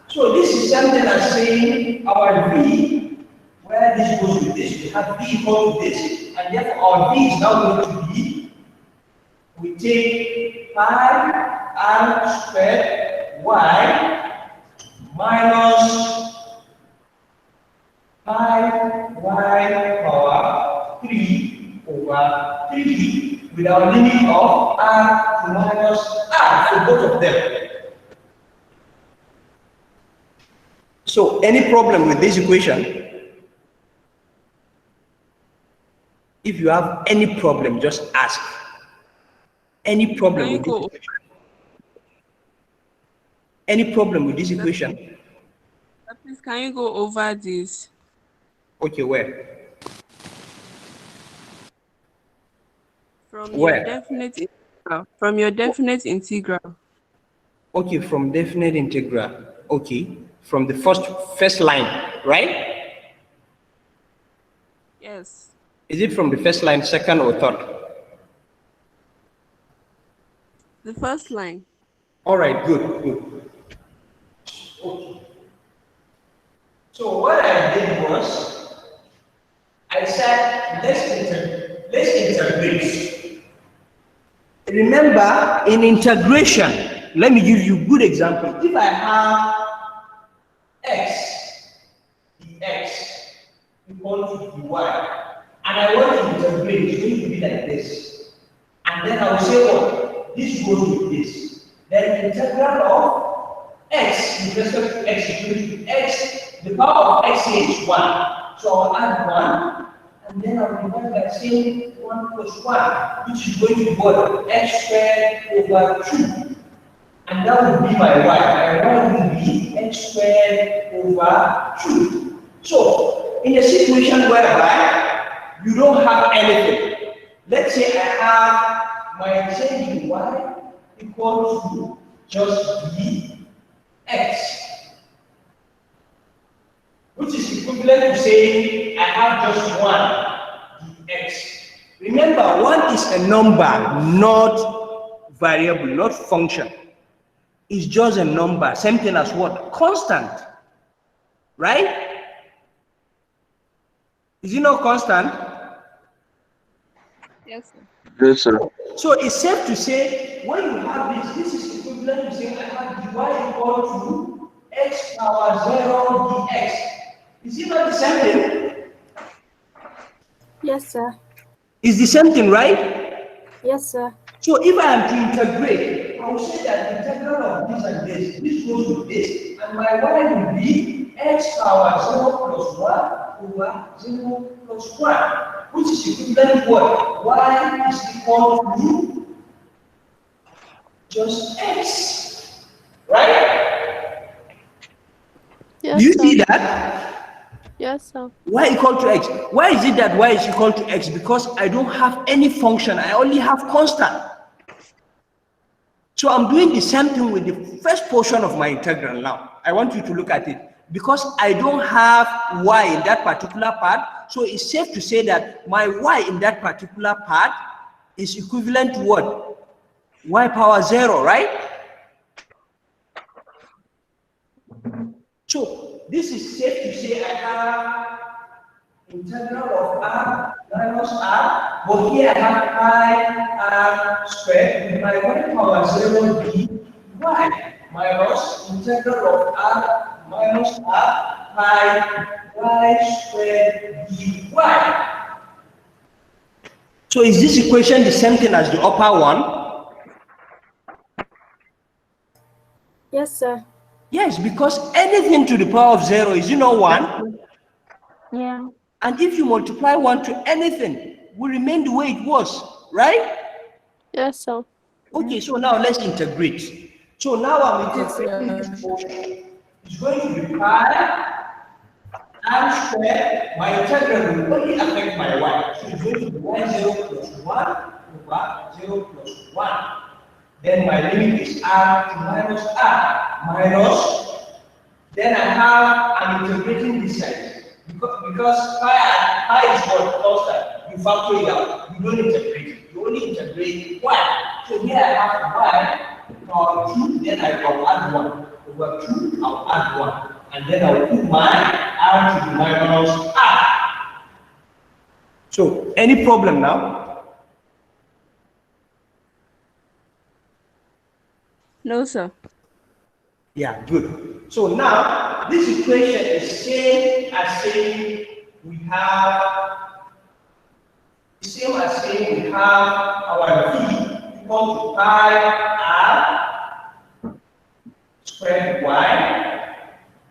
So this is something as saying our v, where this goes with this, we have v equal to this, and therefore our v is now going to be, we take pi r squared y minus pi y power 3 over 3 with our limit of r to minus r for both of them. So any problem with this equation? If you have any problem, just ask. Any problem with this equation? Any problem with this equation? Please, can you go over this? Okay, where? From Where? your definite integral. From your definite integral. Okay, from definite integral. Okay, from the first line, right? Yes. Is it from the first line, second or third? The first line. All right, good. Okay. So what I did was, I said, let's integrate. Remember, in integration, let me give you a good example. If I have x, dx equal to dy, and I want to integrate, it's going to be like this. And then I will say what? This goes with this. Then integral of x with respect to x is going to x, the power of x here is 1. So I'll add 1, and then I'll divide by saying 1 plus 1, which is going to be what? X squared over 2. And that would be my y. My y will be x squared over 2. So, in a situation whereby you don't have anything, let's say I have my change in y equal to just dx, which is equivalent to saying I have just 1 dx. Remember, 1 is a number, not variable, not function. It's just a number, same thing as what? Constant, right? Is it not constant? Yes, sir. Yes, sir. So it's safe to say, when you have this is equivalent to saying I have dy equal to x power 0 dx. Is it not the same thing? Yes, sir. It's the same thing, right? Yes, sir. So if I am to integrate, I will say that the integral of this and this goes with this, and my y will be x power 0 plus 1 over 0 plus 1, which is equivalent to what? Y is equal to just x, right? Yes, Do you sir. see that? Yes, sir. Y equal to x. Why is it that y is equal to x? Because I don't have any function, I only have constant. So I'm doing the same thing with the first portion of my integral now. I want you to look at it. Because I don't have y in that particular part, so it's safe to say that my y in that particular part is equivalent to what? Y power 0, right? So this is safe to say I have integral of r minus r, but here I have pi r squared with my y power 0 be y minus integral of r minus r pi y squared dy. So is this equation the same thing as the upper one? Yes, sir. Yes, because anything to the power of 0 is, 1. Yeah. And if you multiply 1 to anything, will remain the way it was, right? Yes, sir. Okay, so now let's integrate. So now I'm Yes, integrating sir. this portion. It's going to be pi r squared. My integral will only affect my y. So it's going to be y0 plus 1 over 0 plus 1. Then my limit is r to minus r minus. Then I have, I'm integrating this side. Because pi is what? Constant. You factor it out. You don't integrate it. You only integrate y. So here I have y power 2, then I'll add 1. Over 2, I'll add 1. And then I'll put my r to the minus r. So, any problem now? No, sir. Yeah, good. So now, this equation is same as saying we have our v equal to pi r squared y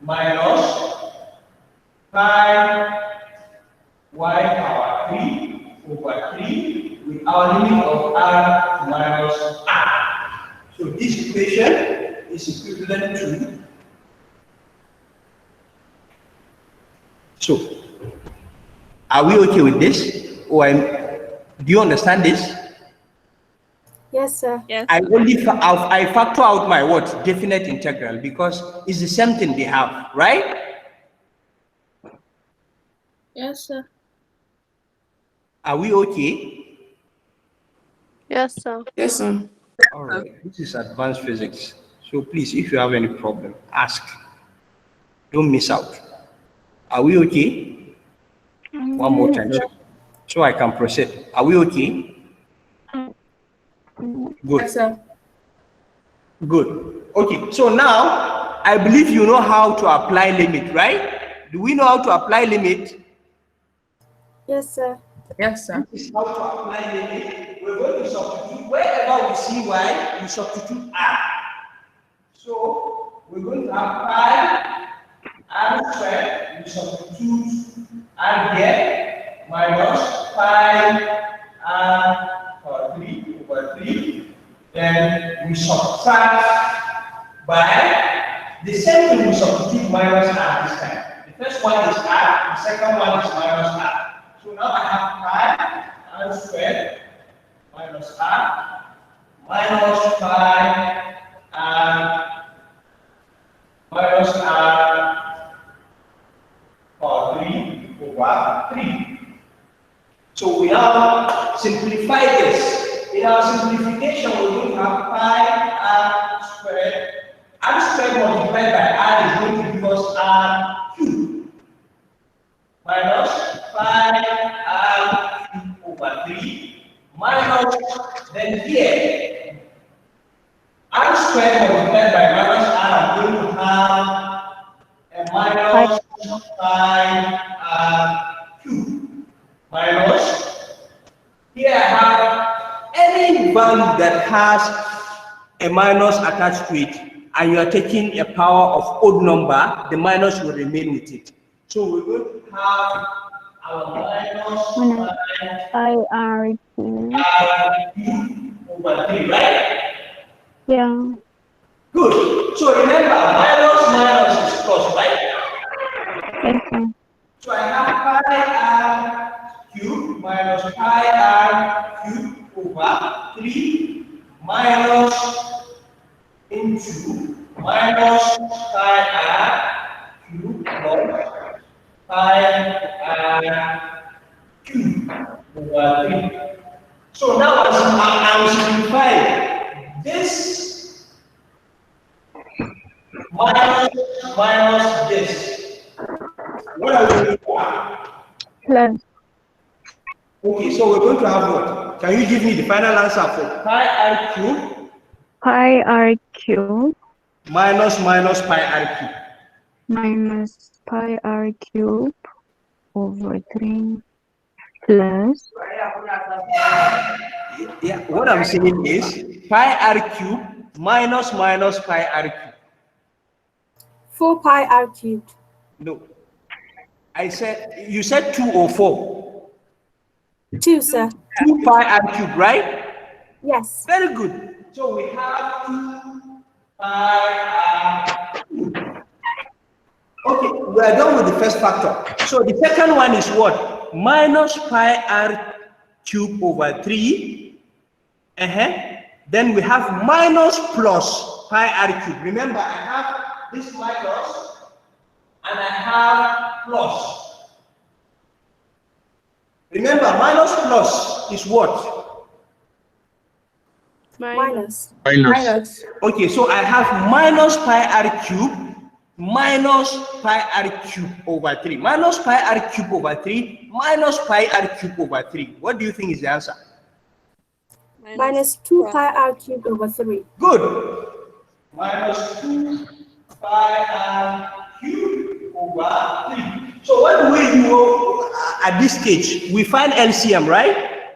minus pi y power 3 over 3 with our limit of r minus r. So this equation is equivalent to. So, are we okay with this? Or do you understand this? Yes, sir. Yes. I factor out my what? Definite integral, because it's the same thing they have, right? Yes, sir. Are we okay? Yes, sir. Yes, sir. All right. This is advanced physics. So please, if you have any problem, ask. Don't miss out. Are we okay? One more time, so I can proceed. Are we okay? Good. Yes, sir. Good. Okay. So now, I believe you know how to apply limit, right? Do we know how to apply limit? Yes, sir. Yes, sir. This is how to apply limit. We're going to substitute wherever we see y, we substitute r. So we're going to have pi r squared, we substitute r here, minus pi r power 3 over 3. Then we subtract by the same thing, we substitute minus r this time. The first one is r, the second one is minus r. So now I have pi r squared minus r minus pi r minus r power 3 over 3. So we have simplified this. In our simplification, we're going to have pi r squared. R squared multiplied by r is going to give us r cubed minus pi r cubed over 3 minus, then here, r squared multiplied by minus r, I'm going to have a minus pi r cubed minus, here I have any value that has a minus attached to it, and you are taking a power of odd number, the minus will remain with it. So we're going to have our minus I R Q. over 3, right? Yeah. Good. So remember, minus is plus, right? Yes, sir. So I have pi r cubed minus pi r cubed over 3 minus into minus pi r cubed plus pi r cubed over 3. So now I'm simplifying this minus this. What are we going to have? Plus Okay, so we're going to have what? Can you give me the final answer for pi r cubed pi R Q minus pi r cubed? minus pi R cube over 3 plus Yeah, what I'm saying is pi r cubed minus pi r cubed. 4 pi r cubed. No, you said 2 or 4. 2, sir. 2 pi r cubed, right? Yes. Very good. So we have 2 pi r cubed. Okay, we are done with the first factor. So the second one is what? Minus pi r cubed over 3. Then we have minus plus pi r cubed. Remember, I have this minus and I have plus. Remember, minus plus is what? Minus. Minus. Okay, so I have minus pi r cubed minus pi r cubed over 3. Minus pi r cubed over 3 minus pi r cubed over 3. What do you think is the answer? Minus 2 pi r cubed over 3. Good. Minus 2 pi r cubed over 3. So what do we do at this stage? We find LCM, right?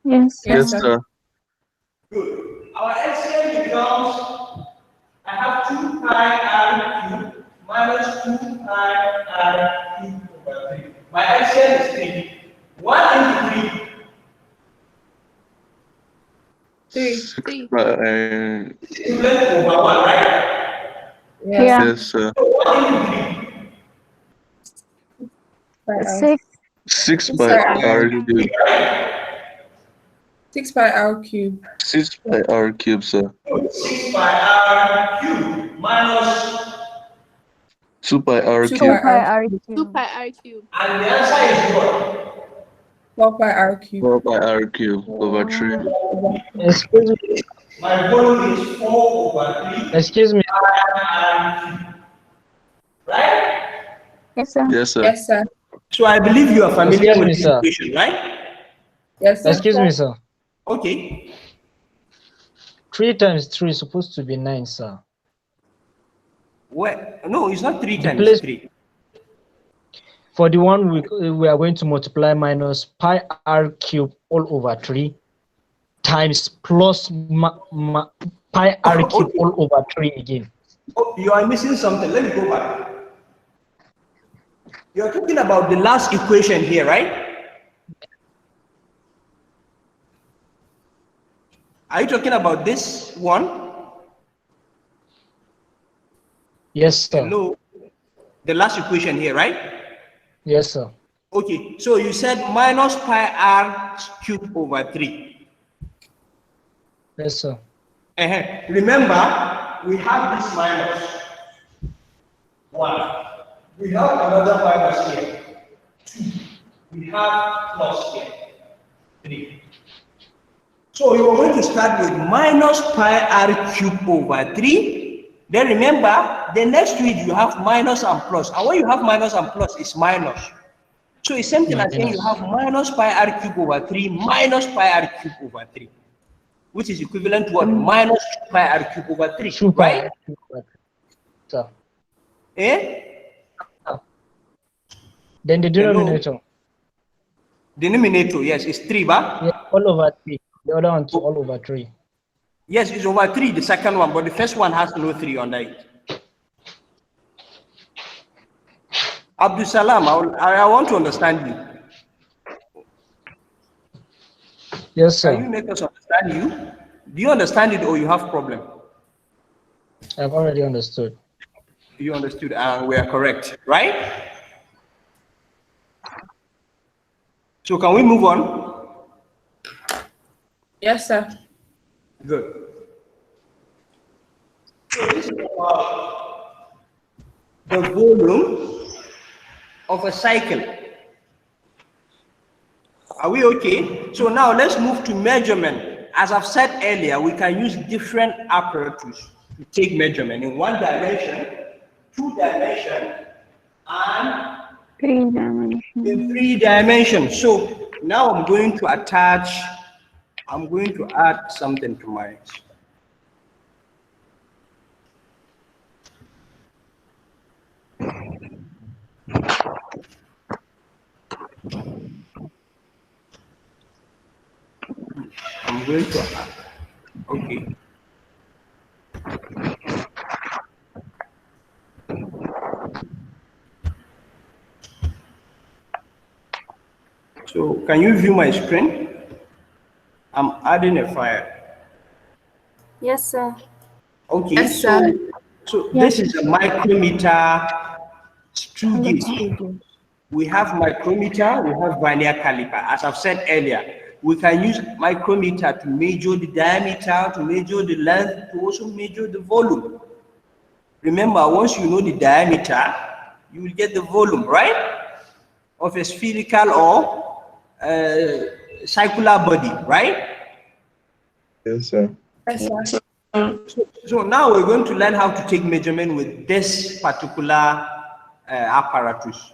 yes. Yes, sir. Good. Our LCM becomes, I have 2 pi r cubed minus 2 pi r cubed over 3. My LCM is 3. 1 into 3. 3. 6 pi r. Equivalent over 1, right? Yes. Yeah. Yes, sir. So 1 into 3. 6 6 Yes, pi sir. r cubed. 6 pi r cubed. 6 pi r cubed, sir. 6 pi r cubed minus, 2 pi r 2 cubed. pi r 2 cubed. pi R cube. and the answer is what? 4 pi r cubed. 4 pi r cubed over 3. Excuse me. My volume is 4 over 3 Excuse me. pi r cubed. Right? Yes, sir. Yes, sir. Yes, sir. So I believe you are familiar Excuse with me, this sir. equation, right? Yes, sir. Excuse me, sir. Okay. 3 times 3 is supposed to be 9, sir. Well, no, it's not 3 The times place- 3. For the one we are going to multiply minus pi r cube all over 3 times plus pi r cube Okay. all over 3 again. Oh, you are missing something. Let me go back. You're talking about the last equation here, right? Are you talking about this one? Yes, sir. Hello? The last equation here, right? Yes, sir. Okay, so you said minus pi r cube over 3. Yes, sir. Remember, we have this minus 1. We have another minus here. 2. We have plus here. 3. So you are going to start with minus pi r cube over 3. Then remember, the next to it you have minus and plus. And when you have minus and plus, it's minus. So it's something like saying you have minus pi r cube over 3 minus pi r cube over 3, which is equivalent to what? Minus 2 pi r cube over 3, 2 pi right? r cube over 3. Sir. Then the denominator. Hello? Denominator, yes, it's 3, ba? Yeah, all over 3. The other one all over 3. Yes, it's over 3, the second one, but the first one has no 3 under it. Abdul Salam, I want to understand you. Yes, sir. Can you make us understand you? Do you understand it or you have problem? I've already understood. You understood, and we are correct, right? So can we move on? Yes, sir. Good. So this is about the volume of a cycle. Are we okay? So now let's move to measurement. As I've said earlier, we can use different apparatus to take measurement in 1 dimension, 2 dimension, and 3 dimensions. in 3 dimensions. So now I'm going to add something to my I'm going to add, okay. So can you view my screen? I'm adding a file. Yes, sir. Okay, Yes, sir. so this is a micrometer screw gauge. We have micrometer, we have vernier caliper. As I've said earlier, we can use micrometer to measure the diameter, to measure the length, to also measure the volume. Remember, once you know the diameter, you will get the volume, right? Of a spherical or circular body, right? Yes, sir. Yes, sir. So now we're going to learn how to take measurement with this particular apparatus.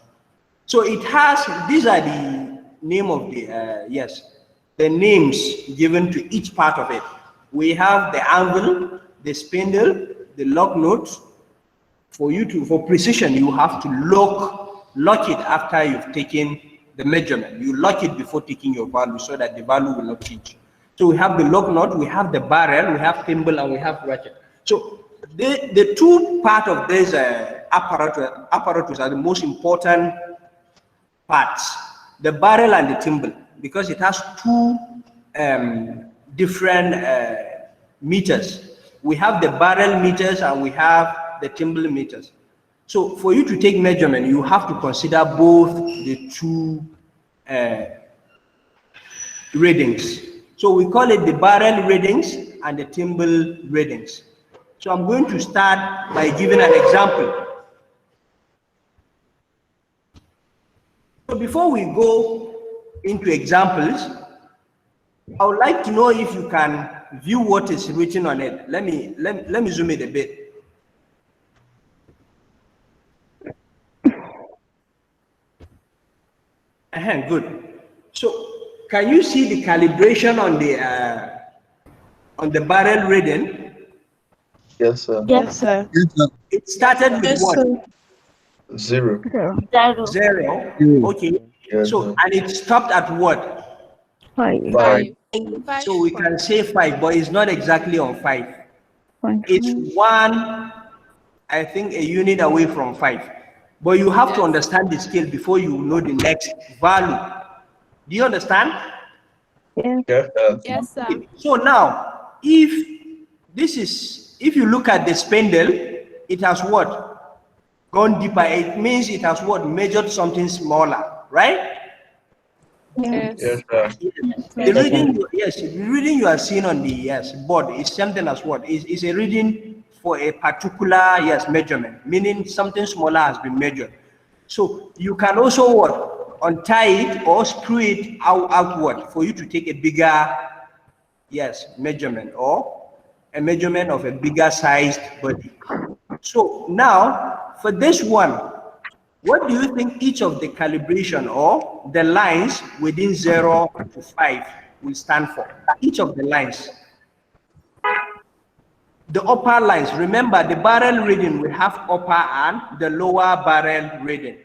So it has, these are the name of the, the names given to each part of it. We have the anvil, the spindle, the lock nut. For precision, you have to lock it after you've taken the measurement. You lock it before taking your value so that the value will not change. So we have the lock nut, we have the barrel, we have thimble, and we have ratchet. So the two part of this apparatus are the most important parts, the barrel and the thimble, because it has two different meters. We have the barrel meters and we have the thimble meters. So for you to take measurement, you have to consider both the two readings. So we call it the barrel readings and the thimble readings. So I'm going to start by giving an example. So before we go into examples, I would like to know if you can view what is written on it. Let me zoom it a bit. Good. So can you see the calibration on the barrel reading? Yes, sir. Yes, sir. Yes, sir. It started with what? 0. 0. 0. Zero. Okay. Yes, So, sir. and it stopped at what? 5. 5. So we can say 5, but it's not exactly on 5. It's 0.5. 1, I think, a unit away from 5. But you have to understand the scale before you know the next value. Do you understand? Yes. Yes, sir. Okay. So now, if you look at the spindle, it has what? Gone deeper. It means it has what? Measured something smaller, right? Yes. Yes, sir. The reading, yes, the reading you are seeing on the board is something as what? Is a reading for a particular measurement, meaning something smaller has been measured. So you can also what? Untie it or screw it outward for you to take a bigger measurement, or a measurement of a bigger sized body. So now for this one, what do you think each of the calibration or the lines within 0 to 5 will stand for? Each of the lines. The upper lines, remember the barrel reading will have upper and the lower barrel reading.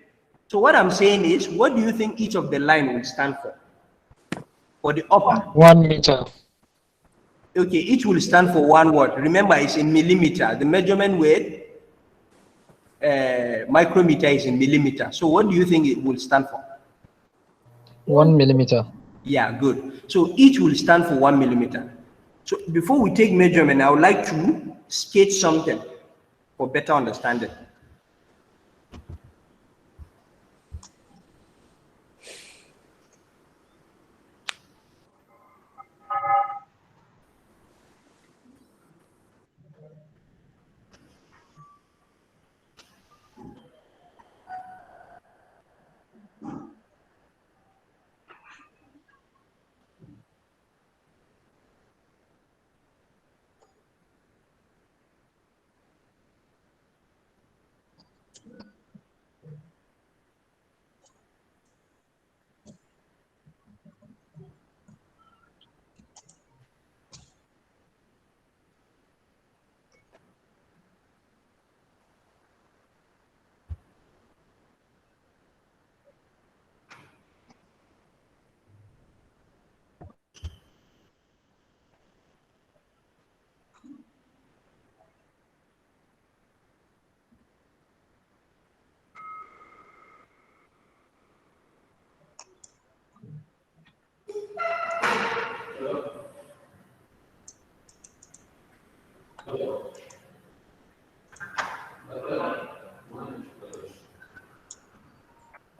So what I'm saying is, what do you think each of the line will stand for? For the upper. 1 meter. Okay, each will stand for 1 word. Remember, it's in millimeter. The measurement with micrometer is in millimeter. So what do you think it will stand for? 1 millimeter. Yeah, good. So each will stand for 1 millimeter. So before we take measurement, I would like to sketch something for better understanding.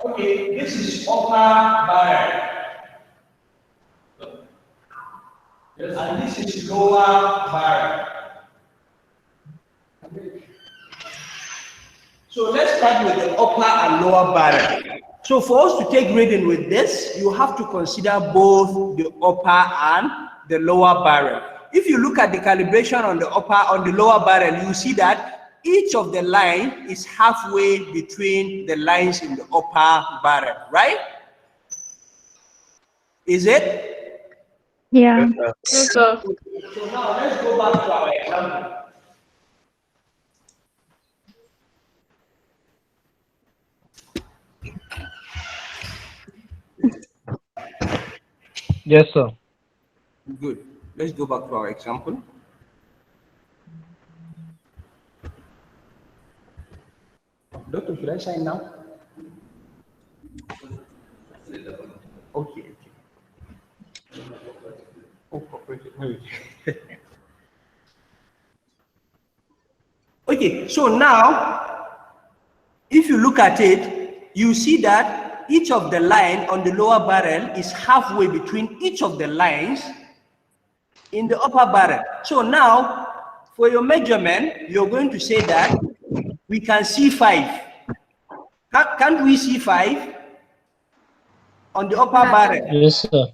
Okay, this is upper barrel. And this is lower barrel. So let's start with the upper and lower barrel. So for us to take reading with this, you have to consider both the upper and the lower barrel. If you look at the calibration on the lower barrel, you see that each of the line is halfway between the lines in the upper barrel, right? Is it? Yeah. Yes, sir. So now let's go back to our example. Yes, sir. Good. Let's go back to our example. Doctor, should I sign now? Okay. Okay, so now, if you look at it, you see that each of the line on the lower barrel is halfway between each of the lines in the upper barrel. So now, for your measurement, you're going to say that we can see 5. Can't we see 5 on the upper barrel? Yes, sir.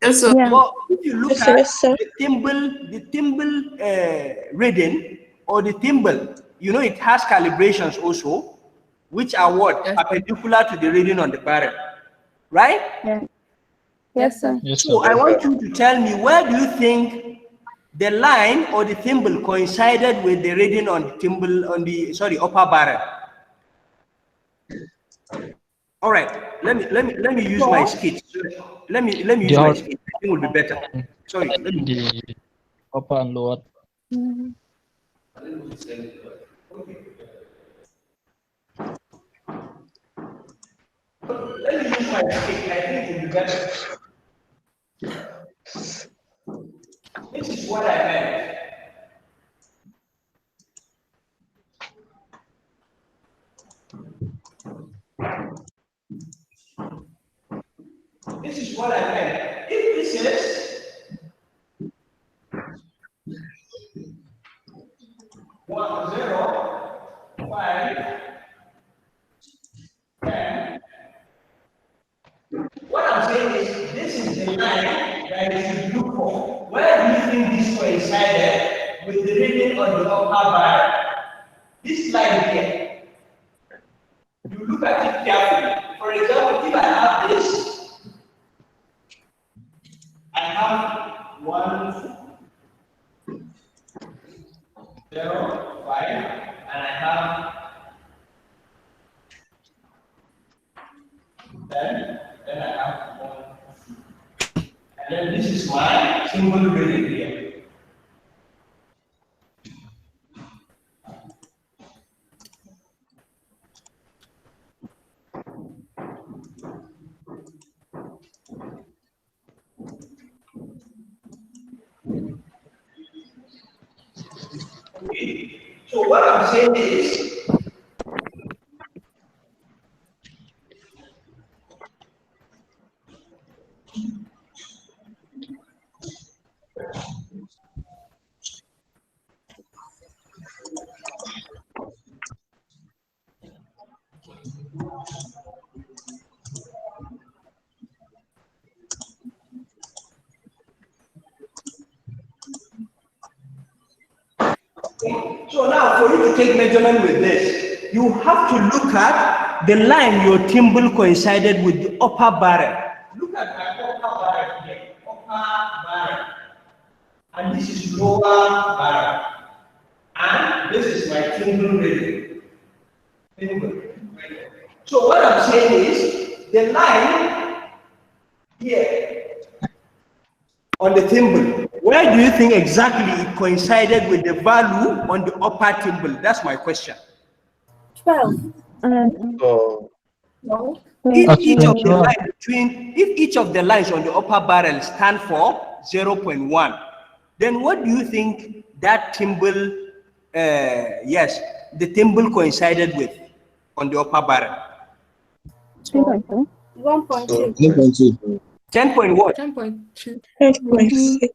Yes, sir. Yeah. But if you look Yes, at sir. the thimble reading or the thimble, you know it has calibrations also, which are what? Yes, sir. Perpendicular to the reading on the barrel, right? Yeah. Yes, sir. Yes, sir. So I want you to tell me, where do you think the line or the thimble coincided with the reading on the thimble on the upper barrel? All right. Let me use my sketch. Let me use my sketch. I think it will be better. Sorry. Let me. The upper and lower. Let me use my sketch. I think it will be better. This is what I meant. This is what I meant. If this is 1, 0, 5, 10. What I'm saying is this is the line that you should look for. Where do you think this coincided with the reading on the upper bar? This line here. You look at it carefully. For example, if I have this, I have 1, 0, 5, and I have 10, then I have 1, 2. And then this is my symbol reading here. Okay. So what I'm saying is, so now for you to take measurement with this, you have to look at the line your thimble coincided with the upper barrel. Look at my upper barrel here, upper barrel. And this is lower barrel. And this is my thimble reading. So what I'm saying is the line here on the thimble, where do you think exactly it coincided with the value on the upper thimble? That's my question. 12. So, If each of the lines on the upper barrel stand for 0.1, then what do you think that thimble, the thimble coincided with on the upper barrel? 1.2. 1.2. 10 point what? 10.2. 10.6.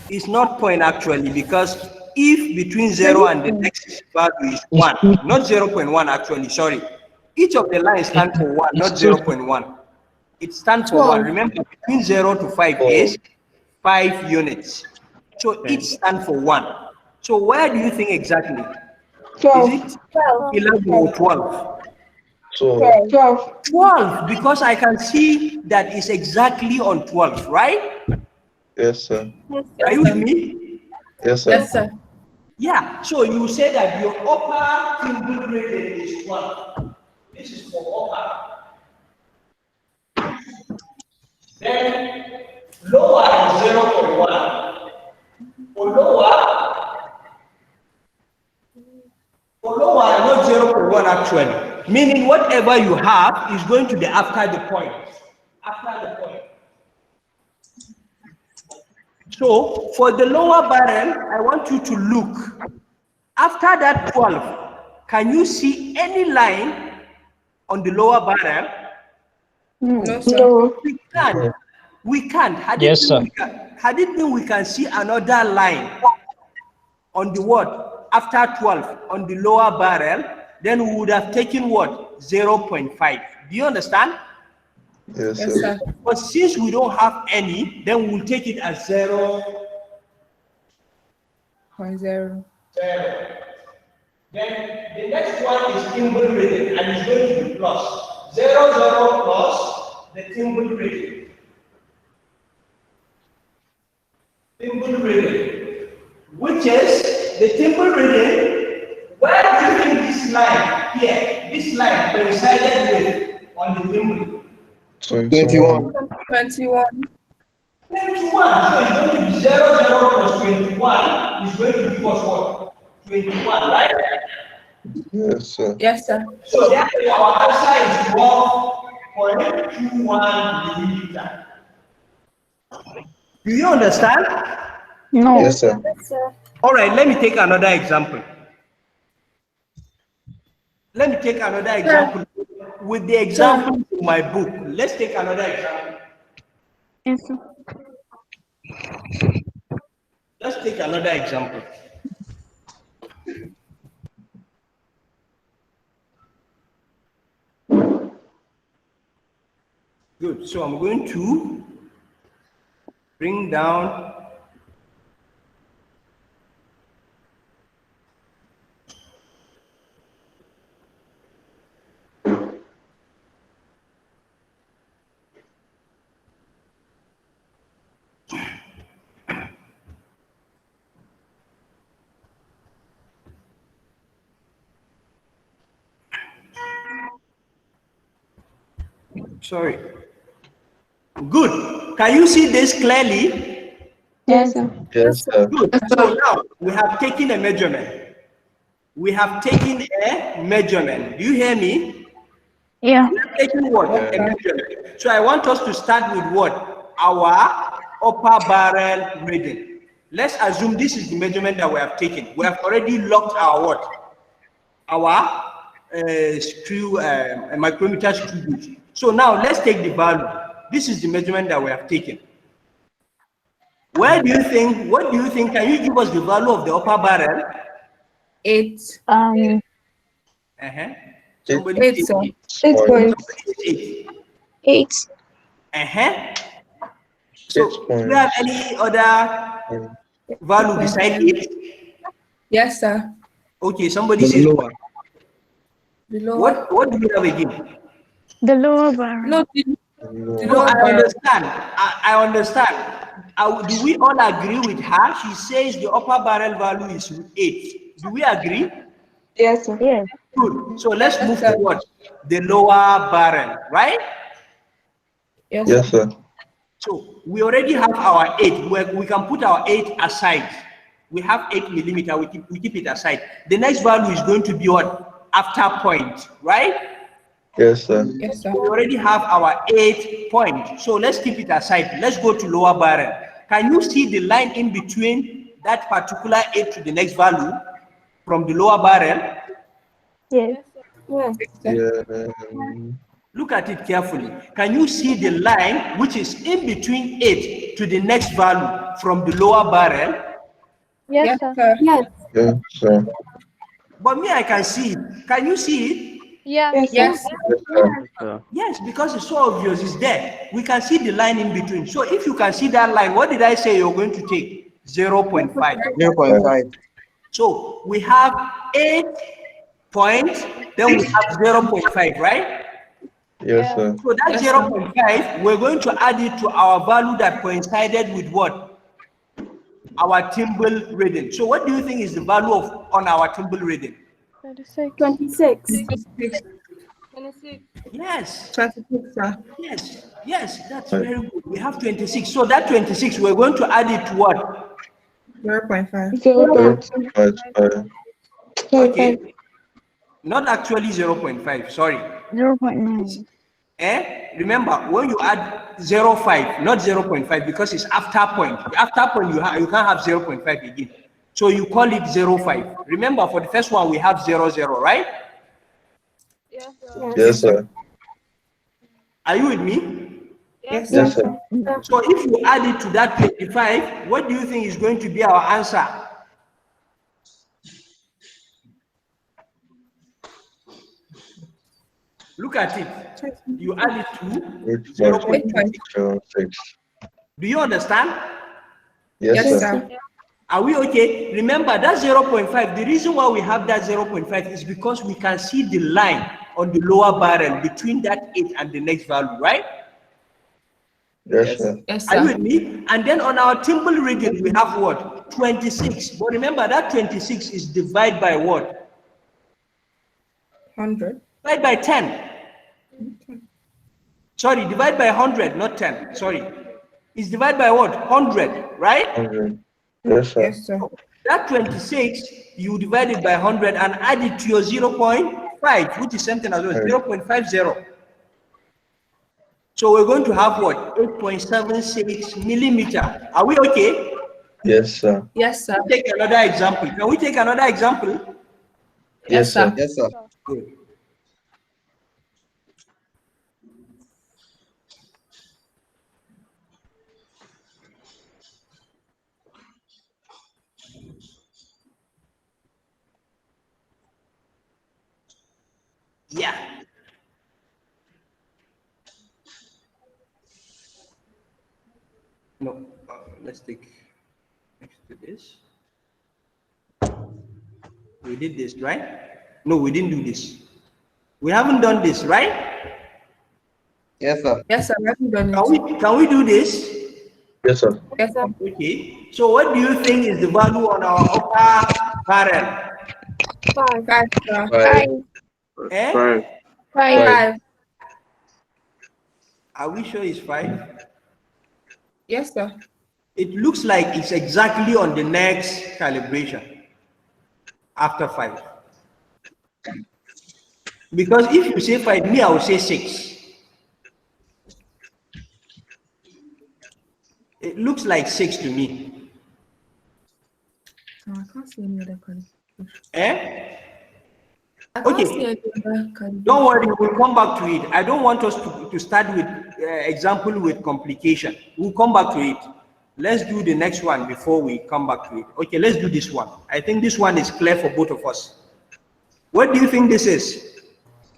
It's not point actually, because if between 0 and the next value is 1, not 0.1 actually, sorry. Each of the lines stand for 1, not 0.1. It stands for 1. Remember, between 0 to 5 is 5 units. So each stands for 1. So where do you think exactly? 12. Is it 11 or 12? So, 12. 12, because I can see that it's exactly on 12, right? yes, sir. Are you with me? Yes, sir. Yes, sir. Yeah, so you say that your upper thimble rating is 1. This is for upper. Then lower is 0.1. For lower, not 0.1 actually. Meaning whatever you have is going to be after the point. After the point. So for the lower barrel, I want you to look. After that 12, can you see any line on the lower barrel? No, sir. No. We can't. We can't. Had Yes, it sir. been we can see another line on the what? After 12 on the lower barrel, then we would have taken what? 0.5. Do you understand? Yes, Yes, sir. sir. But since we don't have any, then we'll take it as 0. 0.0. Then the next one is thimble reading, and it's going to be plus 0, 0 plus the thimble reading. Thimble reading, which is the thimble reading. Where do you think this line here, this line coincided with on the timber? 21. 21. 21. So it's going to be 0, 0 plus 21 is going to give us what? 21, right? Yes, sir. Yes, sir. So therefore our answer is 12.21 millimeter. Do you understand? No. Yes, sir. Yes, sir. All right, let me take another example. Let me take another example with the example in my book. Let's take another example. Yes, sir. Let's take another example. Good. So I'm going to bring down sorry. Good. Can you see this clearly? Yes, sir. Yes, sir. Good. So now we have taken a measurement. We have taken a measurement. Do you hear me? Yeah. We have taken what? Yeah. A measurement. So I want us to start with what? Our upper barrel reading. Let's assume this is the measurement that we have taken. We have already locked our what? Our screw, micrometer screw gauge. So now let's take the value. This is the measurement that we have taken. Where do you think, what do you think, can you give us the value of the upper barrel? 8. Somebody 8, say sir. 8 point. 8. 8. So, 6 do you have any other value beside 8? Yes, sir. Okay, somebody The says, lower. The lower. what do we have again? The lower barrel. No, the No, lower I barrel. understand. I understand. Do we all agree with her? She says the upper barrel value is 8. Do we agree? Yes, sir. Yes. Good. So let's Yes, move sir. to what? The lower barrel, right? Yes, Yes, sir. sir. So we already have our 8. We can put our 8 aside. We have 8 millimeter. We keep it aside. The next value is going to be what? After point, right? Yes, sir. Yes, sir. We already have our 8 point. So let's keep it aside. Let's go to lower barrel. Can you see the line in between that particular 8 to the next value from the lower barrel? Yes. Yes. Yeah. Look at it carefully. Can you see the line which is in between 8 to the next value from the lower barrel? Yes, Yes, sir. sir. Yes. Yes, sir. But me, I can see it. Can you see it? Yeah. Yes. Yes, sir. Yes, because it's so obvious. It's there. We can see the line in between. So if you can see that line, what did I say you're going to take? 0.5. 0.5. So we have 8 points, then we have 0.5, right? Yes, sir. So that Yes, sir. 0.5, we're going to add it to our value that coincided with what? Our timble reading. So what do you think is the value of on our timble reading? 26. 26. 26. Yes, 26, sir. yes, that's very good. We have 26. So that 26, we're going to add it to what? 0.5. 0.55. Okay, not actually 0.5, sorry. 0.9. Remember, when you add 0.5, not 0.5, because it's after point. After point, you can't have 0.5 again. So you call it 0.5. Remember, for the first one, we have 0.0, right? Yes, sir. Are you with me? Yes, Yes, sir. sir. So if you add it to that 25, what do you think is going to be our answer? Look at it. You add it to 0.26. Do you understand? Yes, Yes, sir. sir. Are we okay? Remember that 0.5, the reason why we have that 0.5 is because we can see the line on the lower barrel between that 8 and the next value, right? Yes, sir. Yes, Are you sir. with me? And then on our timble reading, we have what? 26. But remember that 26 is divided by what? 100. Divided by 10. Sorry, divide by 100, not 10. Sorry. It's divided by what? 100, right? 100. Yes, sir. Yes, sir. That 26, you divide it by 100 and add it to your 0.5, which is something as well, Right. 0.50. So we're going to have what? 8.76 millimeter. Are we okay? Yes, sir. Yes, sir. Take another example. Can we take another example? Yes, sir. Yes, sir. Good. Yeah. No, let's take next to this. We did this, right? No, we didn't do this. We haven't done this, right? Yes, sir. Yes, sir. We haven't done Can we do this? Yes, sir. Yes, sir. Okay. So what do you think is the value on our upper barrel? 5. 5, sir. 5. Eh? 5. 5. Are we sure it's 5? Yes, sir. It looks like it's exactly on the next calibration after 5. Because if you say 5, me, I will say 6. It looks like 6 to me. Oh, I can't see any other color. Eh? I can't Okay. see any other color. Don't worry, we'll come back to it. I don't want us to start with example with complication. We'll come back to it. Let's do the next one before we come back to it. Okay, let's do this one. I think this one is clear for both of us. What do you think this is?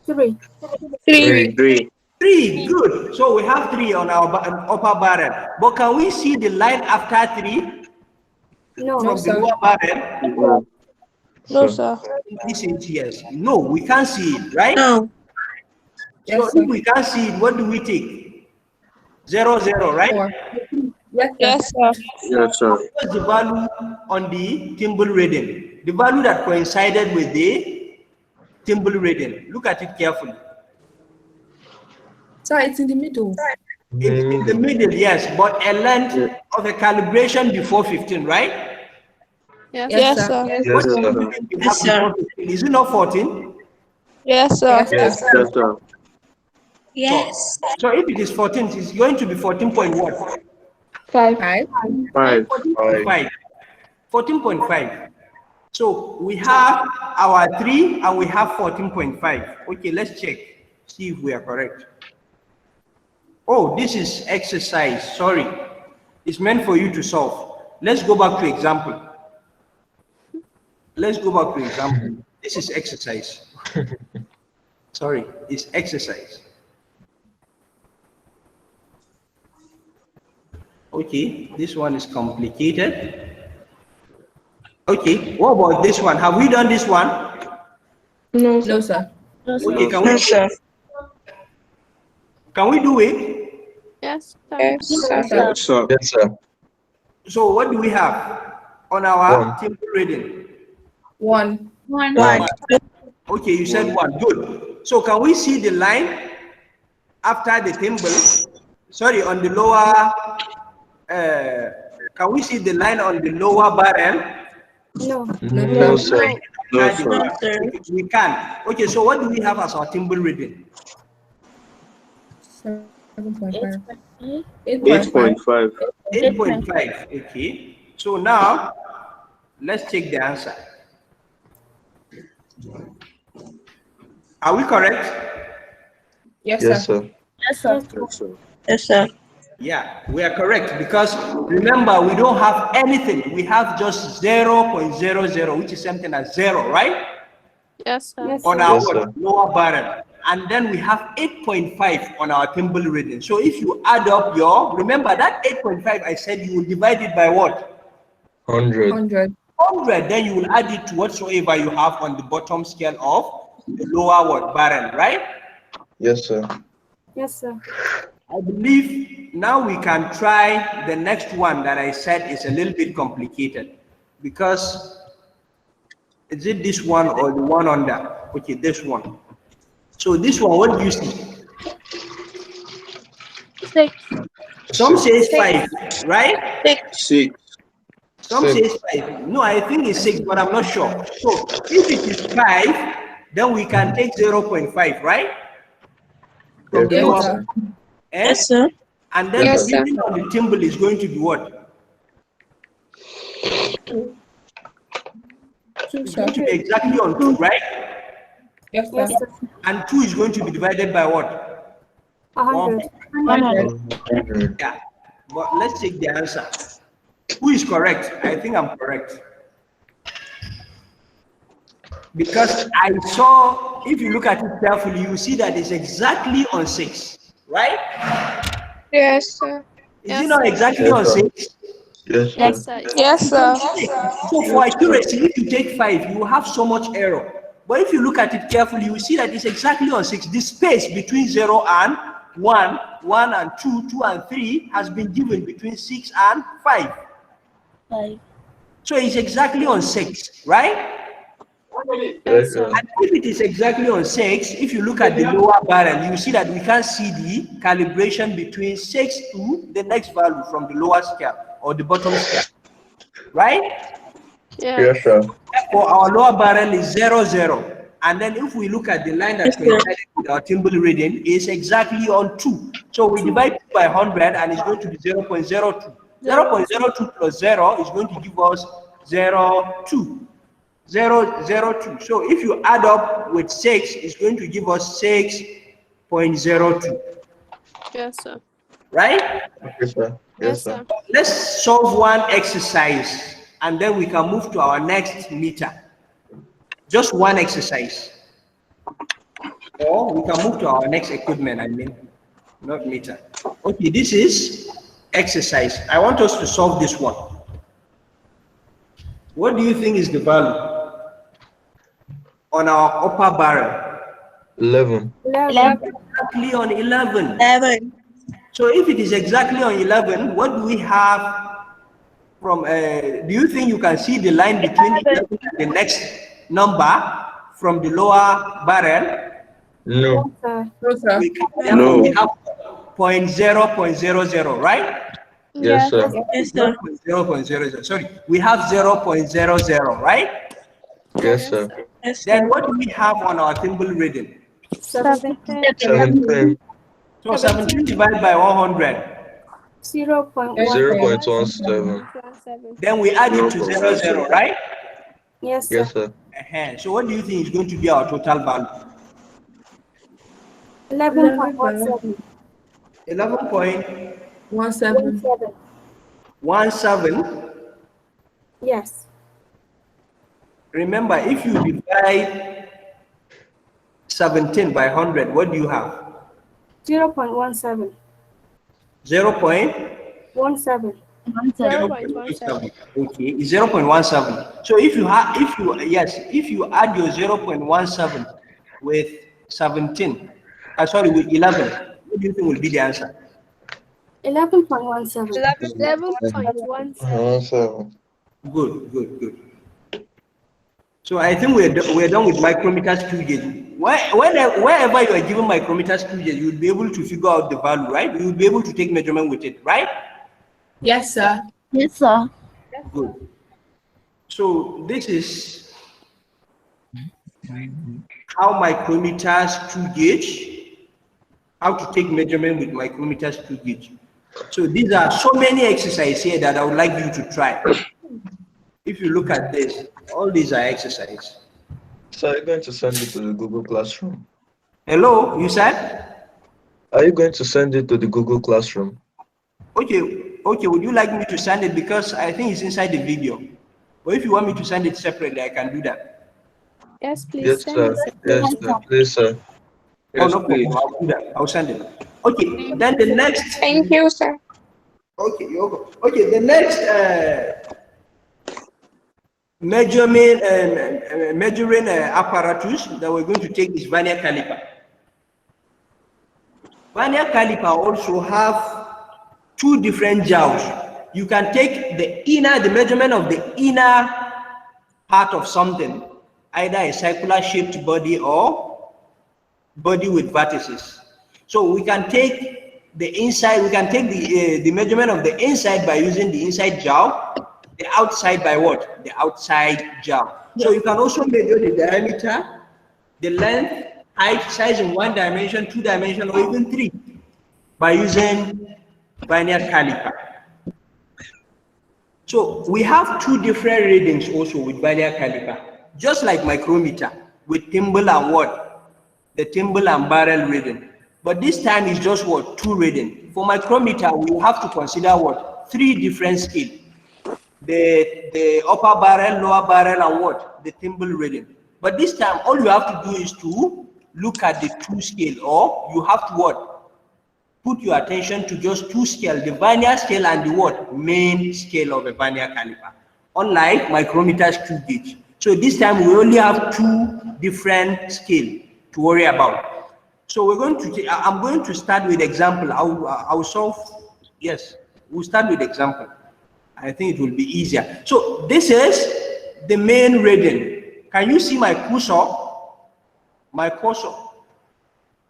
3. 3. 3, good. So we have 3 on our upper barrel. But can we see the line after 3 No. from the sir. lower barrel? No, sir. This is yes. No, we can't see it, right? No. So Yes, sir. if we can't see it, what do we take? 0, 0, right? 4. Yes, sir. Yes, sir. Yes, sir. What's the value on the thimble reading? The value that coincided with the thimble reading. Look at it carefully. Sir, it's in the middle. It's in the middle, yes, but a length of a calibration before 15, right? Yes. Yes, sir. What do Yes, you sir. think we have before 15? Is it not 14? Yes, sir. Yes, sir. Yes, sir. Yes. So if it is 14, it's going to be 14 point what? 5. 5. 14.5. 14.5. So we have our 3 and we have 14.5. Okay, let's check. See if we are correct. Oh, this is exercise. Sorry. It's meant for you to solve. Let's go back to example. Let's go back to example. This is exercise. Sorry, it's exercise. Okay, this one is complicated. Okay, what about this one? Have we done this one? No, sir. Okay, can we do it? Yes. Yes, sir. Yes, sir. Yes, sir. So what do we have on our table reading? 1. 1. Okay, you said 1. Good. So can we see the line after the thimble? Sorry, on the lower. Can we see the line on the lower barrel? No. No, sir. No, sir. We can. Okay, so what do we have as our thimble reading? 7.5. 8.5. 8.5. Okay. So now let's check the answer. Are we correct? Yes, Yes, sir. sir. Yes, sir. Yes, sir. Yes, sir. Yeah, we are correct because remember we don't have anything. We have just 0.00, which is something as 0, right? Yes, sir. Yes, On sir. our Yes, sir. lower barrel. And then we have 8.5 on our thimble reading. So if you add up remember that 8.5, I said you will divide it by what? 100. 100. 100, then you will add it to whatsoever you have on the bottom scale of the lower barrel, right? Yes, sir. Yes, sir. I believe now we can try the next one that I said is a little bit complicated because is it this one or the one under? Okay, this one. So this one, what do you see? 6. Some says 5, right? 6. Some Six. says 5. No, I think it's 6, but I'm not sure. So if it is 5, then we can take 0.5, right? From the Yes, lower, sir. Yes, sir. and then Yes, the sir. reading on the thimble is going to be what? 2, It's sir. going to be exactly on 2, right? Yes, Yes, sir. sir. And 2 is going to be divided by what? 100. 100. 100. Yeah. But let's check the answer. Who is correct? I think I'm correct. Because I saw, if you look at it carefully, you see that it's exactly on 6, right? Yes, sir. Is it not exactly on Yes, sir. 6? Yes, Yes, sir. sir. Yes, sir. So for accuracy, if you take 5, you will have so much error. But if you look at it carefully, you will see that it's exactly on 6. The space between 0 and 1, 1 and 2, 2 and 3 has been given between 6 and 5. 5. So it's exactly on 6, right? Yes, sir. And if it is exactly on 6, if you look at the lower barrel, you see that we can see the calibration between 6 to the next value from the lower scale or the bottom scale, right? Yes, sir. For our lower barrel is 0, 0. And then if we look at the line that coincided with our thimble reading, is exactly on 2. So we divide 2 by 100 and it's going to be 0.02. 0.02 plus 0 is going to give us 0.2. 0.02. So if you add up with 6, it's going to give us 6.02. Yes, sir. Right? Yes, sir. Yes, sir. Let's solve one exercise and then we can move to our next meter. Just one exercise. Or we can move to our next equipment, I mean, not meter. Okay, this is exercise. I want us to solve this one. What do you think is the value on our upper barrel? 11. 11. Exactly on 11. 11. So if it is exactly on 11, what do we have from, do you think you can see the line between 11 and the next number from the lower barrel? No. Sir. No, sir. Therefore, we have 0.0.00, right? Yes, sir. Yes, sir. 0.00. Sorry, we have 0.00, right? Yes, sir. Yes, Then sir. what do we have on our thimble reading? 17. 17. So 17 divided by 100. 0.1. 0.17. Then we add it to 00, right? Yes, sir. Yes, sir. So what do you think is going to be our total value? 11.17. 11.17. 17. Yes. Remember, if you divide 17 by 100, what do you have? 0.17. 0.17. 17. Okay, it's 0.17. So if you add your 0.17 with 17, with 11, what do you think will be the answer? 11.17. 11.17. Good. So I think we're done with micrometer screw gauge. Wherever you are given micrometer screw gauge, you'll be able to figure out the value, right? You'll be able to take measurement with it, right? Yes, sir. Yes, sir. Good. So this is how micrometer screw gauge, how to take measurement with micrometer screw gauge. So these are so many exercises here that I would like you to try. If you look at this, all these are exercises. So are you going to send it to the Google Classroom? Hello, you said? Are you going to send it to the Google Classroom? Okay, would you like me to send it? Because I think it's inside the video. But if you want me to send it separately, I can do that. Yes, please. Yes, sir. Yes, sir. Please, sir. Oh, Yes, no problem. please. I'll do that. I'll send it. Okay, then the next. Thank you, sir. Okay, the next measuring apparatus that we're going to take is vernier caliper. Vernier caliper also have two different jowls. You can take the measurement of the inner part of something, either a circular shaped body or body with vertices. So we can take the inside, we can take the measurement of the inside by using the inside jowl, the outside by what? The outside jowl. So you can also measure the diameter, the length, height, size in 1 dimension, 2 dimension, or even 3 by using vernier caliper. So we have 2 different readings also with vernier caliper, just like micrometer with thimble and what? The thimble and barrel reading. But this time is just what? 2 reading. For micrometer, we have to consider what? 3 different scale. The upper barrel, lower barrel, and what? The thimble reading. But this time, all you have to do is to look at the 2 scale, or you have to what? Put your attention to just 2 scale, the vernier scale and the what? Main scale of a vernier caliper. Unlike micrometer screw gauge. So this time we only have 2 different scale to worry about. So we're going to, I'm going to start with example. I'll solve, yes, we'll start with example. I think it will be easier. So this is the main reading. Can you see my cursor? My cursor.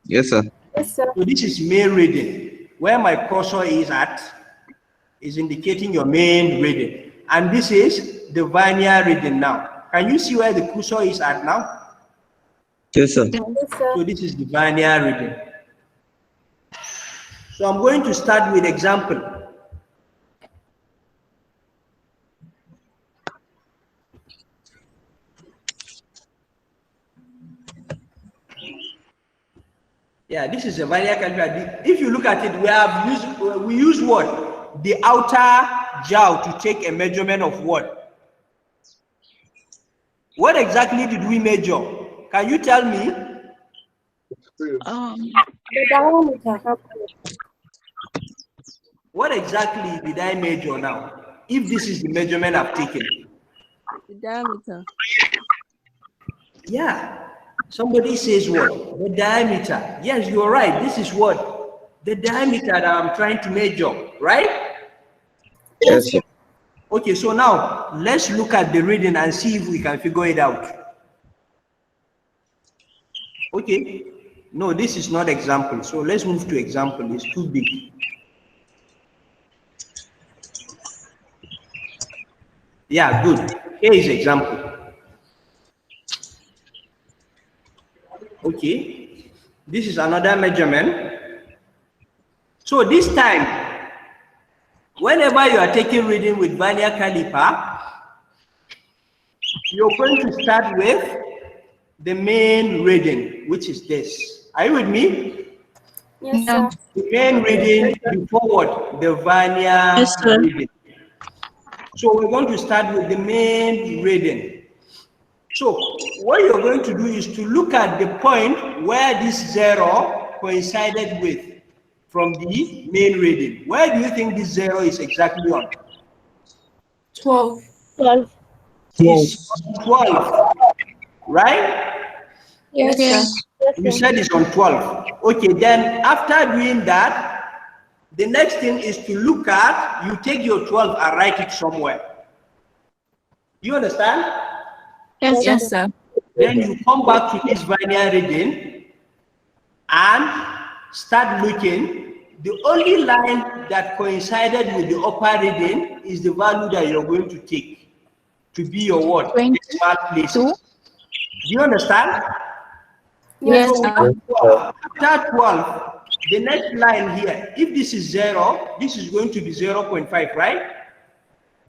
Yes, sir. Yes, sir. So this is main reading. Where my cursor is at is indicating your main reading. And this is the vernier reading now. Can you see where the cursor is at now? Yes, sir. Yes, sir. So this is the vernier reading. So I'm going to start with example. Yeah, this is a vernier caliper. If you look at it, we use what? The outer jowl to take a measurement of what? What exactly did we measure? Can you tell me? The diameter. What exactly did I measure now? If this is the measurement I've taken. The diameter. Yeah. Somebody says what? The diameter. Yes, you're right. This is what? The diameter that I'm trying to measure, right? Yes, sir. Okay, so now let's look at the reading and see if we can figure it out. Okay. No, this is not example. So let's move to example. It's too big. Yeah, good. Here is example. Okay, this is another measurement. So this time, whenever you are taking reading with vernier caliper, you're going to start with the main reading, which is this. Are you with me? Yes, sir. The main reading before what? The vernier reading. So we're going to start with the main reading. So what you're going to do is to look at the point where this 0 coincided with from the main reading. Where do you think this 0 is exactly on? 12. 12. It's 12, right? Yes. You said it's on 12. Okay, then after doing that, the next thing is to look at, you take your 12 and write it somewhere. You understand? Yes, sir. Then you come back to this vernier reading and start looking. The only line that coincided with the upper reading is the value that you're going to take to be your what? Decimal places. Do you understand? Yes, So sir. after 12, the next line here, if this is 0, this is going to be 0.5, right?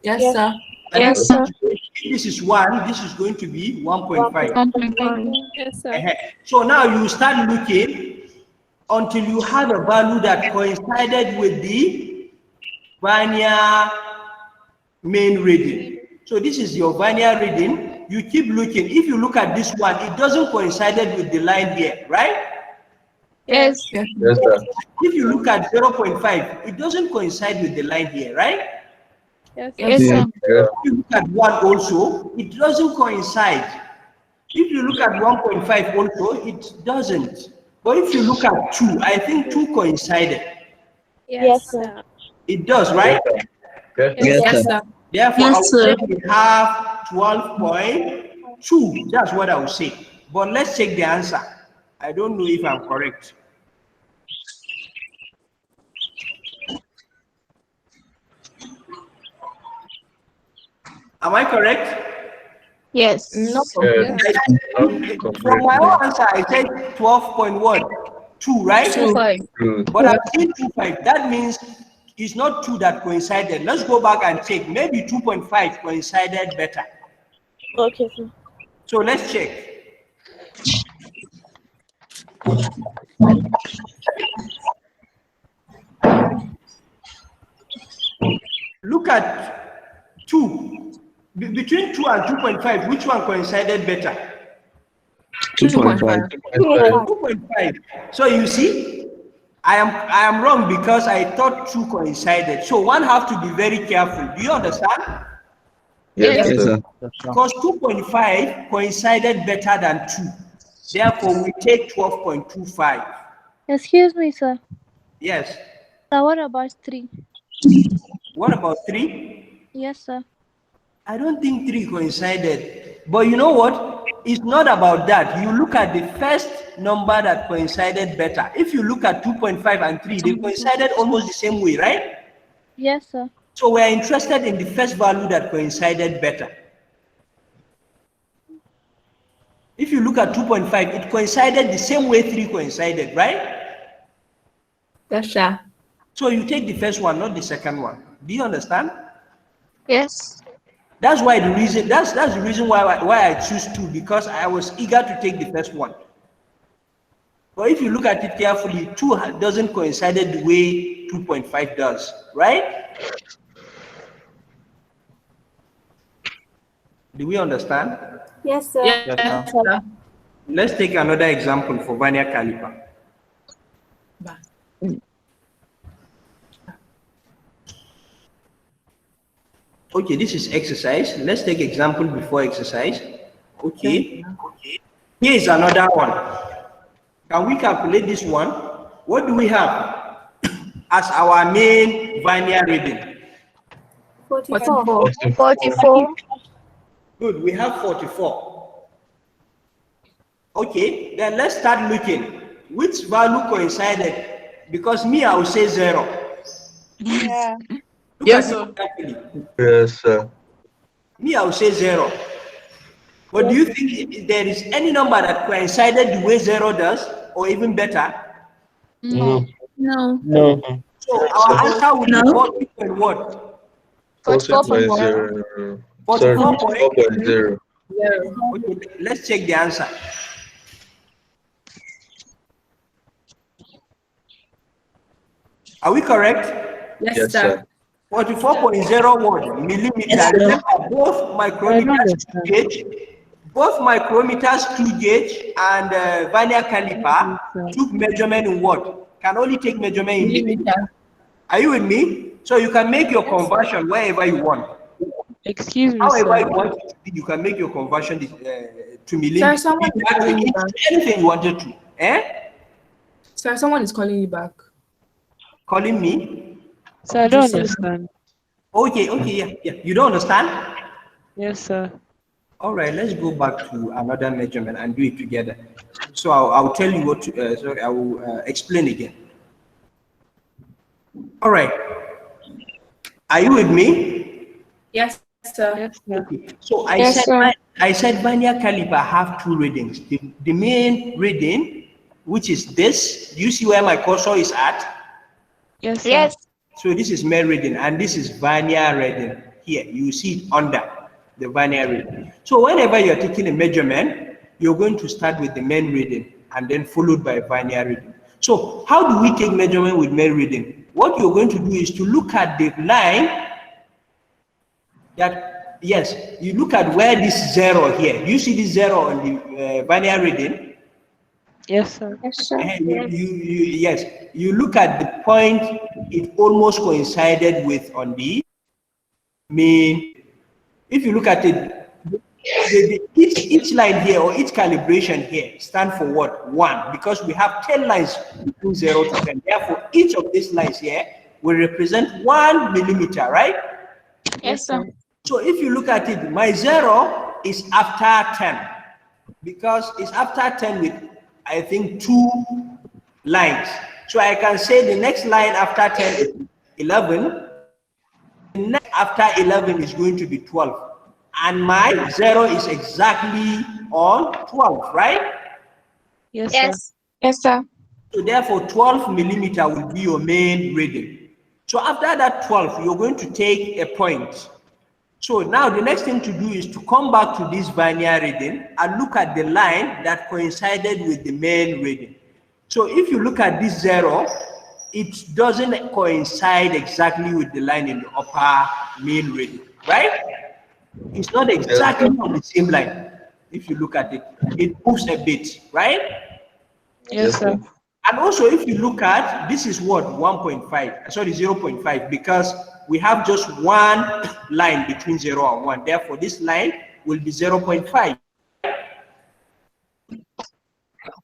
Yes, sir. Yes, sir. If this is 1, this is going to be 1.5. Yes, sir. So now you start looking until you have a value that coincided with the vernier main reading. So this is your vernier reading. You keep looking. If you look at this one, it doesn't coincide with the line here, right? Yes. Yes, sir. If you look at 0.5, it doesn't coincide with the line here, right? Yes, Yes, sir. sir. Yeah. If you look at 1 also, it doesn't coincide. If you look at 1.5 also, it doesn't. But if you look at 2, I think 2 coincided. Yes, sir. It does, right? Yes, Yes, Yes, sir. sir. Therefore, I Yes, would sir. say we have 12.2. That's what I would say. But let's check the answer. I don't know if I'm correct. Am I correct? Yes. No. Yeah. From my own answer, I said 12.2, right? 2.5. Good. But I've seen 2.5. That means it's not 2 that coincided. Let's go back and check. Maybe 2.5 coincided better. Okay, sir. So let's check. Look at 2. Between 2 and 2.5, which one coincided better? 2.5. 2.5. So you see, I am wrong because I thought 2 coincided. So one have to be very careful. Do you understand? Yes, Yes, sir. sir. Because 2.5 coincided better than 2. Therefore, we take 12.25. Excuse me, sir. Yes. Sir, what about 3? What about 3? Yes, sir. I don't think 3 coincided. But you know what? It's not about that. You look at the first number that coincided better. If you look at 2.5 and 3, they coincided almost the same way, right? Yes, sir. So we're interested in the first value that coincided better. If you look at 2.5, it coincided the same way 3 coincided, right? Yes, sir. So you take the first one, not the second one. Do you understand? Yes. That's why the reason that's the reason why I choose 2, because I was eager to take the first one. But if you look at it carefully, 2 doesn't coincide the way 2.5 does, right? Do we understand? Yes, sir. Yes, sir. Let's take another example for vernier caliper. Okay, this is exercise. Let's take example before exercise. Okay. Here is another one. Can we calculate this one? What do we have as our main vernier reading? 44. 44. Good, we have 44. Okay, then let's start looking. Which value coincided? Because me, I will say 0. Yeah. Look Yes, at sir. it carefully. Yes, sir. Me, I will say 0. But do you think there is any number that coincided the way 0 does, or even better? No. No. No. So our answer would be 40 and what? 40.0. Sorry, 44.0. Okay, let's check the answer. Are we correct? Yes, sir. 44.01 millimeter. Remember, both micrometers, screw gauge, both micrometers, screw gauge, and vernier caliper took measurement in what? Can only take measurement in millimeter. Are you with me? So you can make your conversion wherever you want. Excuse me, However sir. you want it to be, you can make your conversion to millimeter. Sir, someone is calling you back. Anything you wanted to. Sir, someone is calling you back. Calling me? Sir, I don't understand. Okay, yeah. You don't understand? Yes, sir. All right, let's go back to another measurement and do it together. So I'll tell you what to, sorry, I will explain again. All right. Are you with me? Yes, sir. Yes, sir. Okay. So Yes, sir. I said vernier caliper have 2 readings. The main reading, which is this. Do you see where my cursor is at? Yes, sir. Yes. So this is main reading, and this is vernier reading. Here, you see it under the vernier reading. So whenever you're taking a measurement, you're going to start with the main reading and then followed by vernier reading. So how do we take measurement with main reading? What you're going to do is to look at the line that, yes, you look at where this 0 here. Do you see this 0 on the vernier reading? Yes, sir. Yes, sir. Yes, you look at the point it almost coincided with on the main. If you look at it, each line here or each calibration here stand for what? 1, because we have 10 lines between 0 to 10. Therefore, each of these lines here will represent 1 millimeter, right? Yes, sir. So if you look at it, my 0 is after 10, because it's after 10 with, I think, 2 lines. So I can say the next line after 10 is 11. The next after 11 is going to be 12. And my 0 is exactly on 12, right? Yes, sir. Yes. Yes, sir. So therefore, 12 millimeter will be your main reading. So after that 12, you're going to take a point. So now the next thing to do is to come back to this vernier reading and look at the line that coincided with the main reading. So if you look at this 0, it doesn't coincide exactly with the line in the upper main reading, right? It's not exactly on the same line. If you look at it, it moves a bit, right? Yes, sir. And also, if you look at, this is what, 1.5, sorry, 0.5, because we have just one line between 0 and 1. Therefore, this line will be 0.5.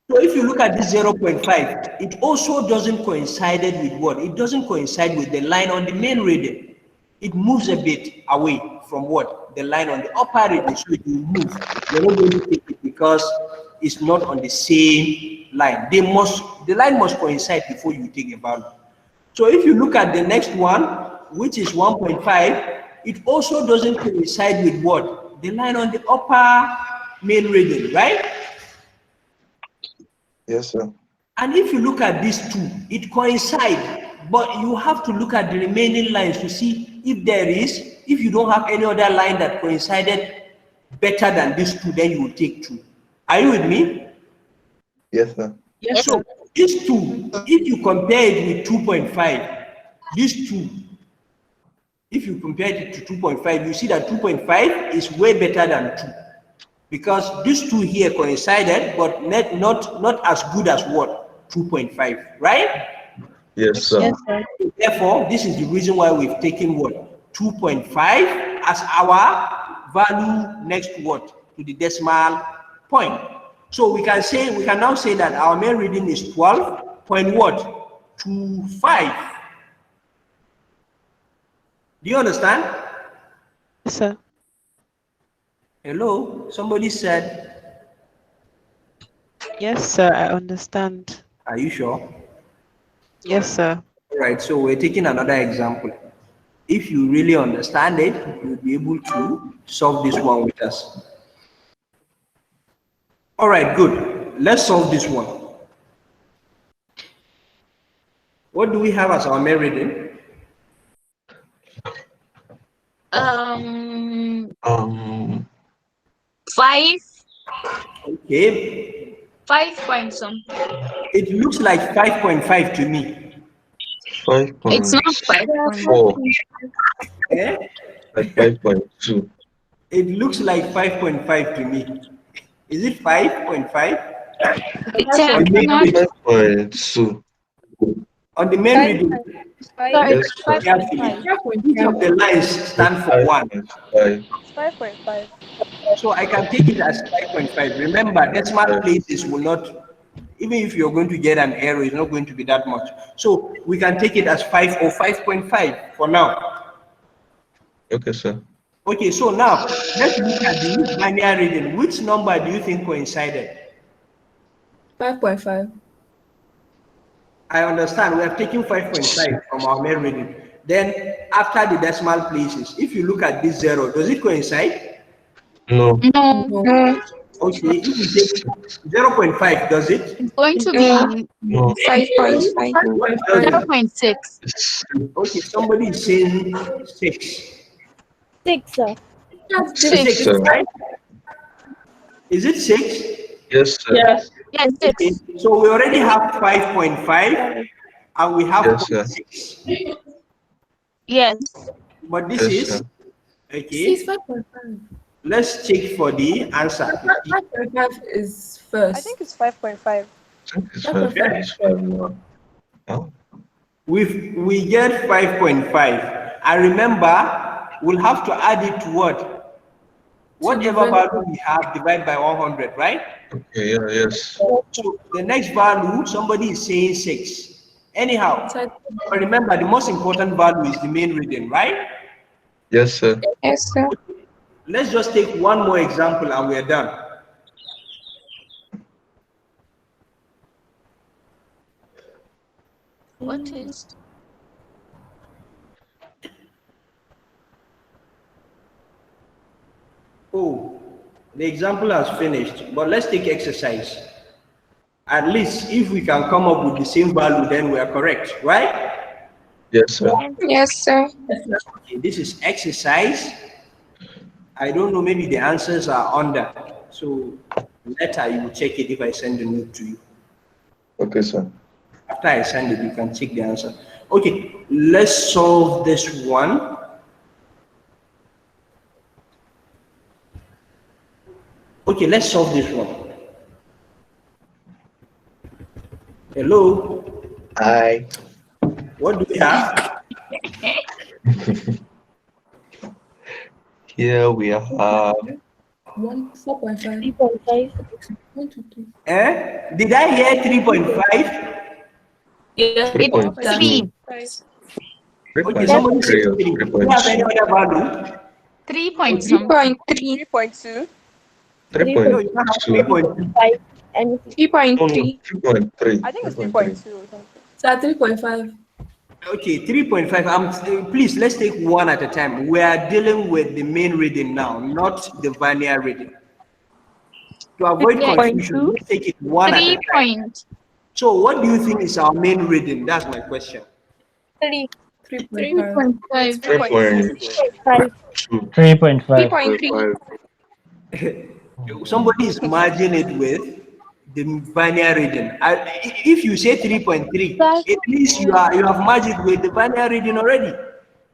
So if you look at this 0.5, it also doesn't coincide with what? It doesn't coincide with the line on the main reading. It moves a bit away from what? The line on the upper reading, so it will move. You're not going to take it because it's not on the same line. The line must coincide before you take a value. So if you look at the next one, which is 1.5, it also doesn't coincide with what? The line on the upper main reading, right? Yes, sir. And if you look at these two, it coincides, but you have to look at the remaining lines to see if you don't have any other line that coincided better than these two, then you will take 2. Are you with me? Yes, sir. Yes, So sir. these two, if you compare it with 2.5, these two, if you compare it to 2.5, you see that 2.5 is way better than 2. Because these two here coincided, but not as good as what? 2.5, right? Yes, sir. Yes, sir. Therefore, this is the reason why we've taken what? 2.5 as our value next to what? To the decimal point. So we can now say that our main reading is 12 point what? 25. Do you understand? Yes, sir. Hello? Somebody said, Yes, sir. I understand. are you sure? Yes, sir. All right, so we're taking another example. If you really understand it, you'll be able to solve this one with us. All right, good. Let's solve this one. What do we have as our main reading? Um, 5. Okay. 5 point something. It looks like 5.5 to me. It's not 5 point. 5.4, Eh? like 5.2. It looks like 5.5 to me. Is it 5.5? It's On the main not. reading. 5.2. On the main reading, Sorry, Yes, it's sir. carefully. 5.5. Each of the lines stand for 1. 5.5. 5.5. So I can take it as 5.5. Remember, decimal 5. places will not, even if you're going to get an error, it's not going to be that much. So we can take it as 5 or 5.5 for now. Okay, sir. Okay, so now let's look at the binary reading. Which number do you think coincided? 5.5. I understand we have taken 5.5 from our main reading. Then after the decimal places, if you look at this 0, does it coincide? No. No. No. Okay, if we take 0.5, does it? It's going to be No. 5.5. What does it? 0.6. Okay, somebody is saying 6. 6, sir. 6, Sir. right? Is it 6? Yes, sir. Yes, Okay, 6. so we already have 5.5 and we have Yes, sir. 0.6. Yes. But this Yes, is, sir. Six okay, 5.5. let's check for the answer. 5.5 is I first. think it's 5.5. I think it's 5.5 is 5. first. No. Oh. We get 5.5. And remember, we'll have to add it to what? Whatever different value we have, divide by 100, right? Okay, yeah, yes. So the next value, somebody is saying 6. Anyhow, inside. but remember, the most important value is the main reading, right? Yes, sir. Yes, sir. Let's just take one more example and we're done. What is? Oh, the example has finished, but let's take exercise. At least if we can come up with the same value, then we are correct, right? Yes, sir. Yes, sir. Okay, this is exercise. I don't know, maybe the answers are under. So later you will check it if I send the note to you. Okay, sir. After I send it, you can check the answer. Okay, let's solve this one. Okay, let's solve this one. Hello, Hi. what do we have? Here we have 4.5. 3.5. 1, 2, 3. Did I hear 3.5? Yes. 3.2. 3. Okay, somebody says 3. Do you have any 3.2. other value? 3.3. 3.2. No, you don't have 3.2. 5. Anything. 3.3. 3.3. I think it's 3.2 or something. Sir, 3.5. Okay, 3.5. Please, let's take one at a time. We are dealing with the main reading now, not the vernier reading. To avoid confusion, let's take it one at a time. So, what do you think is our main reading? That's my question. 3. 3.5. 5. 3.5. 3.3. Somebody is merging it with the vernier reading. If you say 3.3, it means you have merged it with the vernier reading already.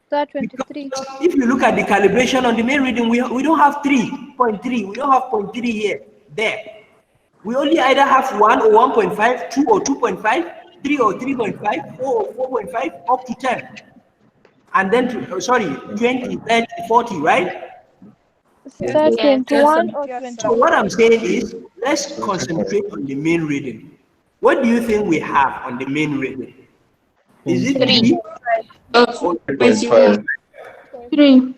Sir, Because 23. if you look at the calibration on the main reading, we don't have 3.3. We don't have 0.3 here, there. We only either have 1 or 1.5, 2 or 2.5, 3 or 3.5, 4 or 4.5, up to 10. And then, 20, 30, 40, right? Sir, 21 or Yes, 20. So what I'm saying is, let's concentrate on the main reading. What do you think we have on the main reading? Is it 3? Or 3.5. 3.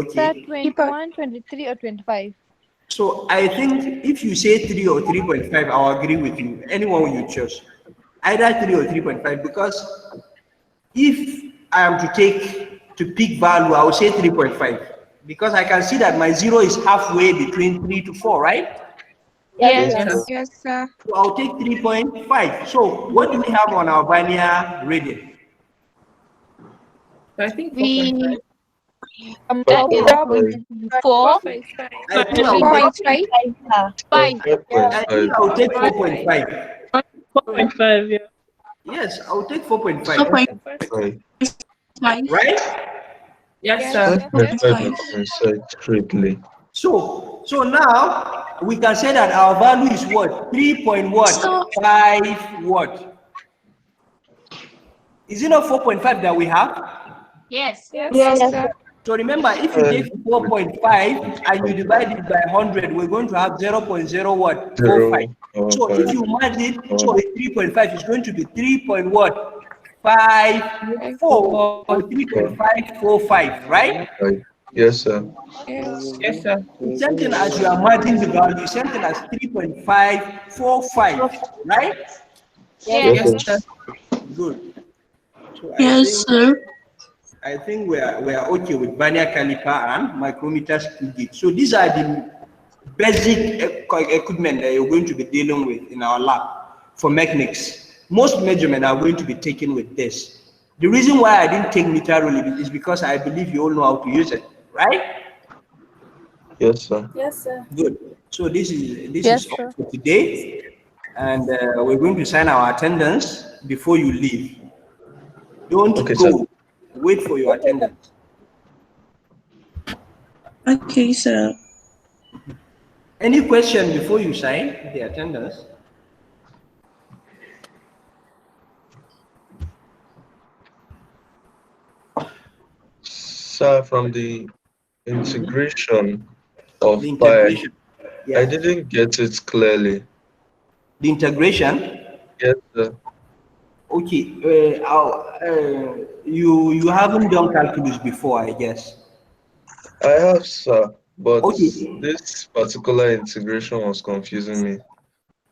Sir, okay. 21, 23 or 25. So I think if you say 3 or 3.5, I'll agree with you. Anyone you choose, either 3 or 3.5, because if I am to pick value, I will say 3.5 because I can see that my 0 is halfway between 3 to 4, right? Yes, Yes, sir. sir. Yes, sir. So I'll take 3.5. So what do we have on our vernier reading? I think We 4.5. I'll put 4. I think I'll take 4.5. 5, sir. 5. I think I'll take 4.5. 4.5, yeah. Yes, I'll take 4.5. 4.5. Right? Yes, sir. 5.5 coincide straightly. So now we can say that our value is what? 3.5 what? Is it not 4.5 that we have? Yes. Yes, sir. So remember, if you take 4.5 and you divide it by 100, we're going to have 0.0 what? 45. 0. So if you merge it, so 3.5 is going to be 3.54 or 3.545, right? Yes, sir. Yes. Yes, sir. The same thing as you are merging the value, same thing as 3.545, right? Yes. Yes, sir. Good. So Yes, sir. I think we are okay with vernier caliper and micrometer screw gauge. So these are the basic equipment that you're going to be dealing with in our lab for mechanics. Most measurements are going to be taken with this. The reason why I didn't take meter rule is because I believe you all know how to use it, right? Yes, sir. Yes, sir. Good. So this Yes, is all sir. for today, and we're going to sign our attendance before you leave. Don't Okay, go. sir. Wait for your attendance. Okay, sir. Any question before you sign the attendance? Sir, from the integration of The pi, integration. I Yeah. didn't get it clearly. The integration. Yes, sir. Okay. You haven't done calculus before, I guess. I have, sir, but Okay. this particular integration was confusing me.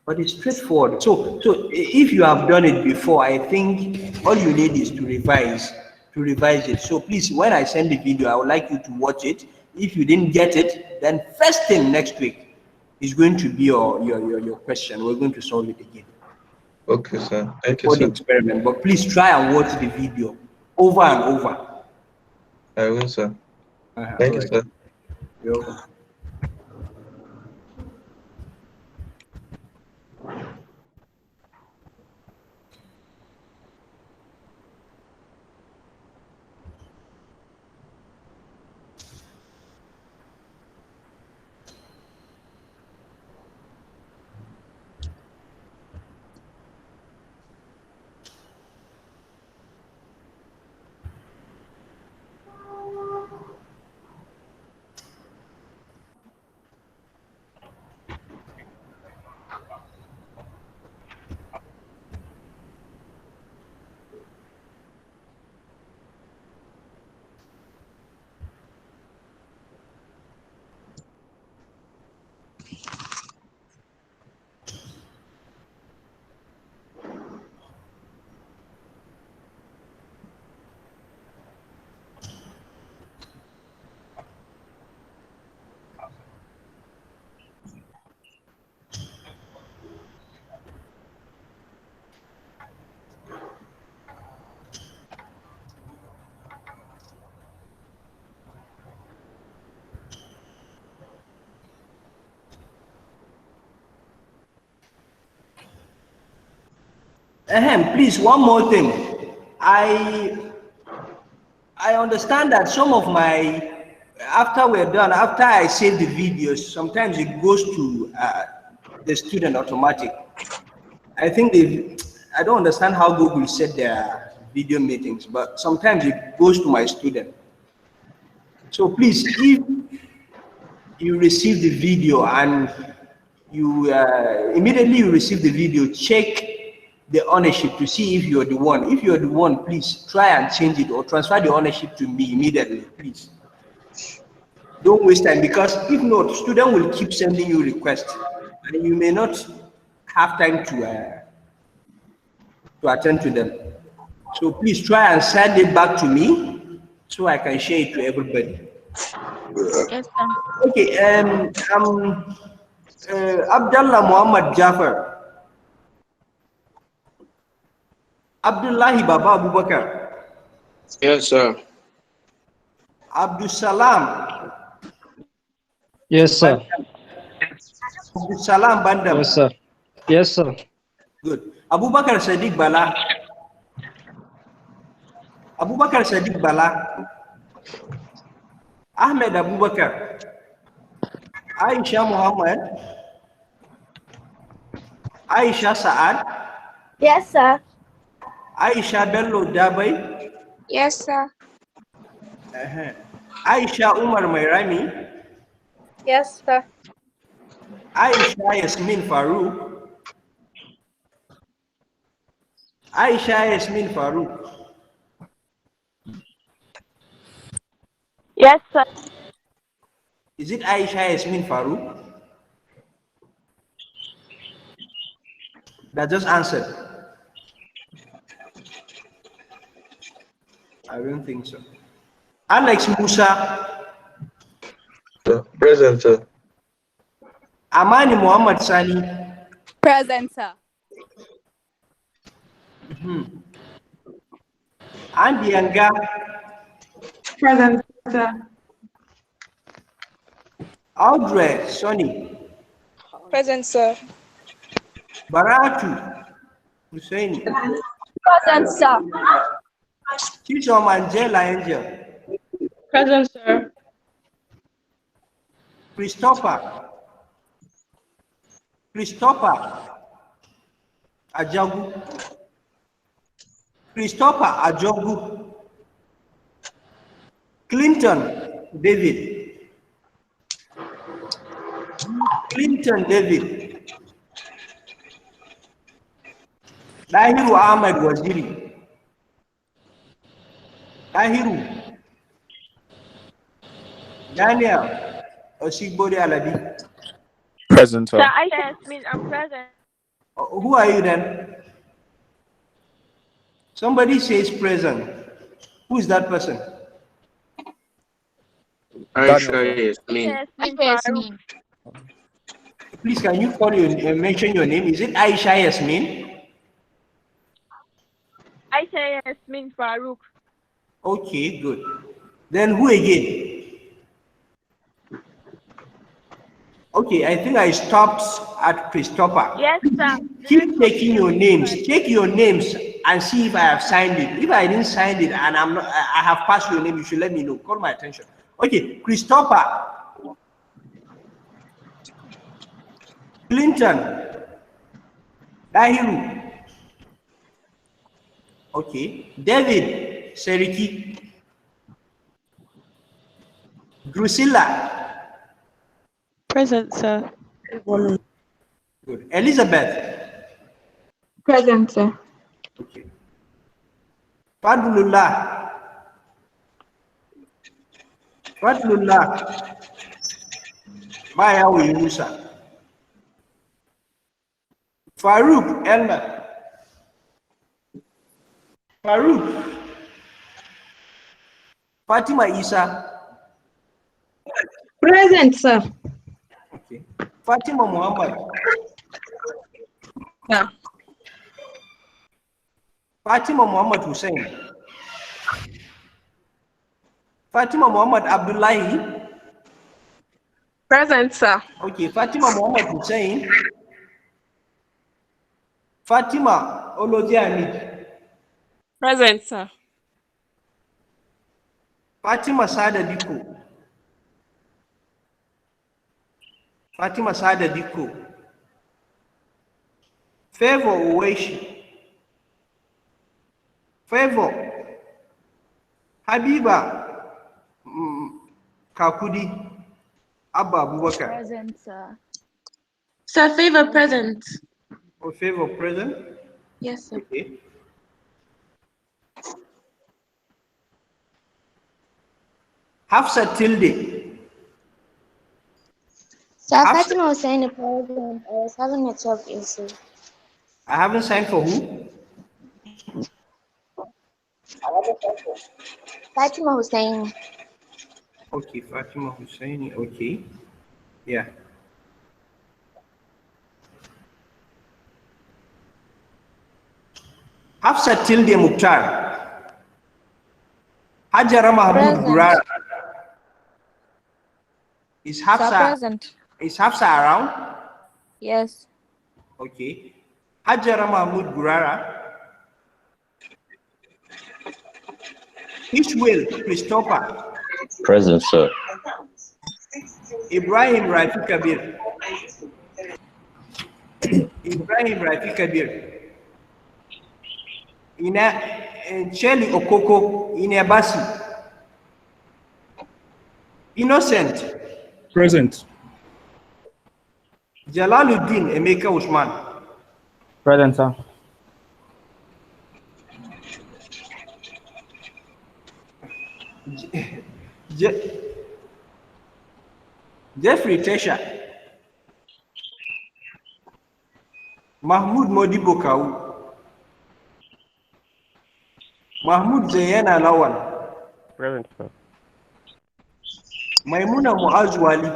But it's straightforward. So if you have done it before, I think all you need is to revise it. So please, when I send the video, I would like you to watch it If you didn't get it, then first thing next week is going to be your question. We're going to solve it again Okay, sir. Thank you, for the sir. experiment. But please try and watch the video over and over. I will, sir. All Thank you, right. sir. You're welcome. Please, one more thing. I understand that some of my, after we're done, after I save the videos, sometimes it goes to the student automatic. I think I don't understand how Google set their video meetings, but sometimes it goes to my student. So please, if you receive the video and you immediately you receive the video, check the ownership to see if you're the one. If you're the one, please try and change it or transfer the ownership to me immediately, please. Don't waste time, because if not, student will keep sending you requests and you may not have time to attend to them. So please try and send it back to me so I can share it to everybody. Yes, sir. Okay, Abdullah Muhammad Jafar. Abdullahi Baba Abubakar. Yes, sir. Abdul Salam. Yes, sir. Abdul Salam Bandam. Yes, sir. Yes, sir. Good. Abubakar Sadiq Bala. Abubakar Sadiq Bala. Ahmed Abubakar. Aisha Muhammad. Aisha Saad. Yes, sir. Aisha Bello Dabai. Yes, sir. Aisha Umar Mairami. Yes, sir. Aisha Yasmin Farouk. Aisha Yasmin Farouk. Yes, sir. Is it Aisha Yasmin Farouk? That just answered. I don't think so. Alex Musa. Sir. Present, sir. Amani Muhammad Sani. Present, sir. Andy Anga. Present, sir. Audrey Sonny. Present, sir. Baratu Hussein. Present, sir. Chisom Angela Angel. Present, sir. Christopher Ajagu. Christopher Ajogu. Clinton David. Clinton David. Dahiru Ahmed Waziri. Dahiru. Daniel Osigbori Alabi. Present, sir. Sir Aisha Yasmin, I'm present. Who are you then? Somebody says present. Who is that person? Aisha Yasmin. Farouk. Please, can you mention your name? Is it Aisha Yasmin? Aisha Yasmin Farouk. Okay, good. Then who again? Okay, I think I stopped at Christopher. Yes, sir. Keep taking your names. Take your names and see if I have signed it. If I didn't sign it and I have passed your name, you should let me know. Call my attention. Okay, Christopher. Clinton. Dahiru. Okay. David. Seriki. Drusilla. Present, sir. Good. Elizabeth. Present, sir. Okay. Fadlullah. Fadlullah. Mayawi Yunusa. Farouk Elmer. Farouk. Fatima Isa. Present, sir. Okay. Fatima Muhammad. Yeah. Fatima Muhammad Hussein. Fatima Muhammad Abdullahi. Present, sir. Okay, Fatima Muhammad Hussein. Fatima Olodiani. Present, sir. Fatima Sada Diko. Fatima Sada Diko. Favor Uweshi. Favor Habiba Kakudi. Abba Abubakar. Present, sir. Sir, favor present. Or Favor present. Yes, sir. Okay. Hafsa Tilde. Sir, Hafsa. Fatima was saying the president. I was having a talk issue. I haven't signed for who? Fatima was saying. Okay, Fatima Husseini. Okay. Yeah. Hafsa Tilde Mukhtar. Hajara Mahmoud Present. Gurara. Is Sir, Hafsa present. around? Yes. Okay. Hajara Mahmoud Gurara. Ishwil Christopher. Present, sir. Ibrahim Rafi Kabir. Ibrahim Rafi Kabir. Chelly Okoko Inebasi. Innocent. Present. Jalaluddin Emeka Usman. Present, sir. Jeffrey Tesha. Mahmoud Modibo Kau. Mahmoud Zayana Lawan. Present, sir. Maimuna Muaz Wali.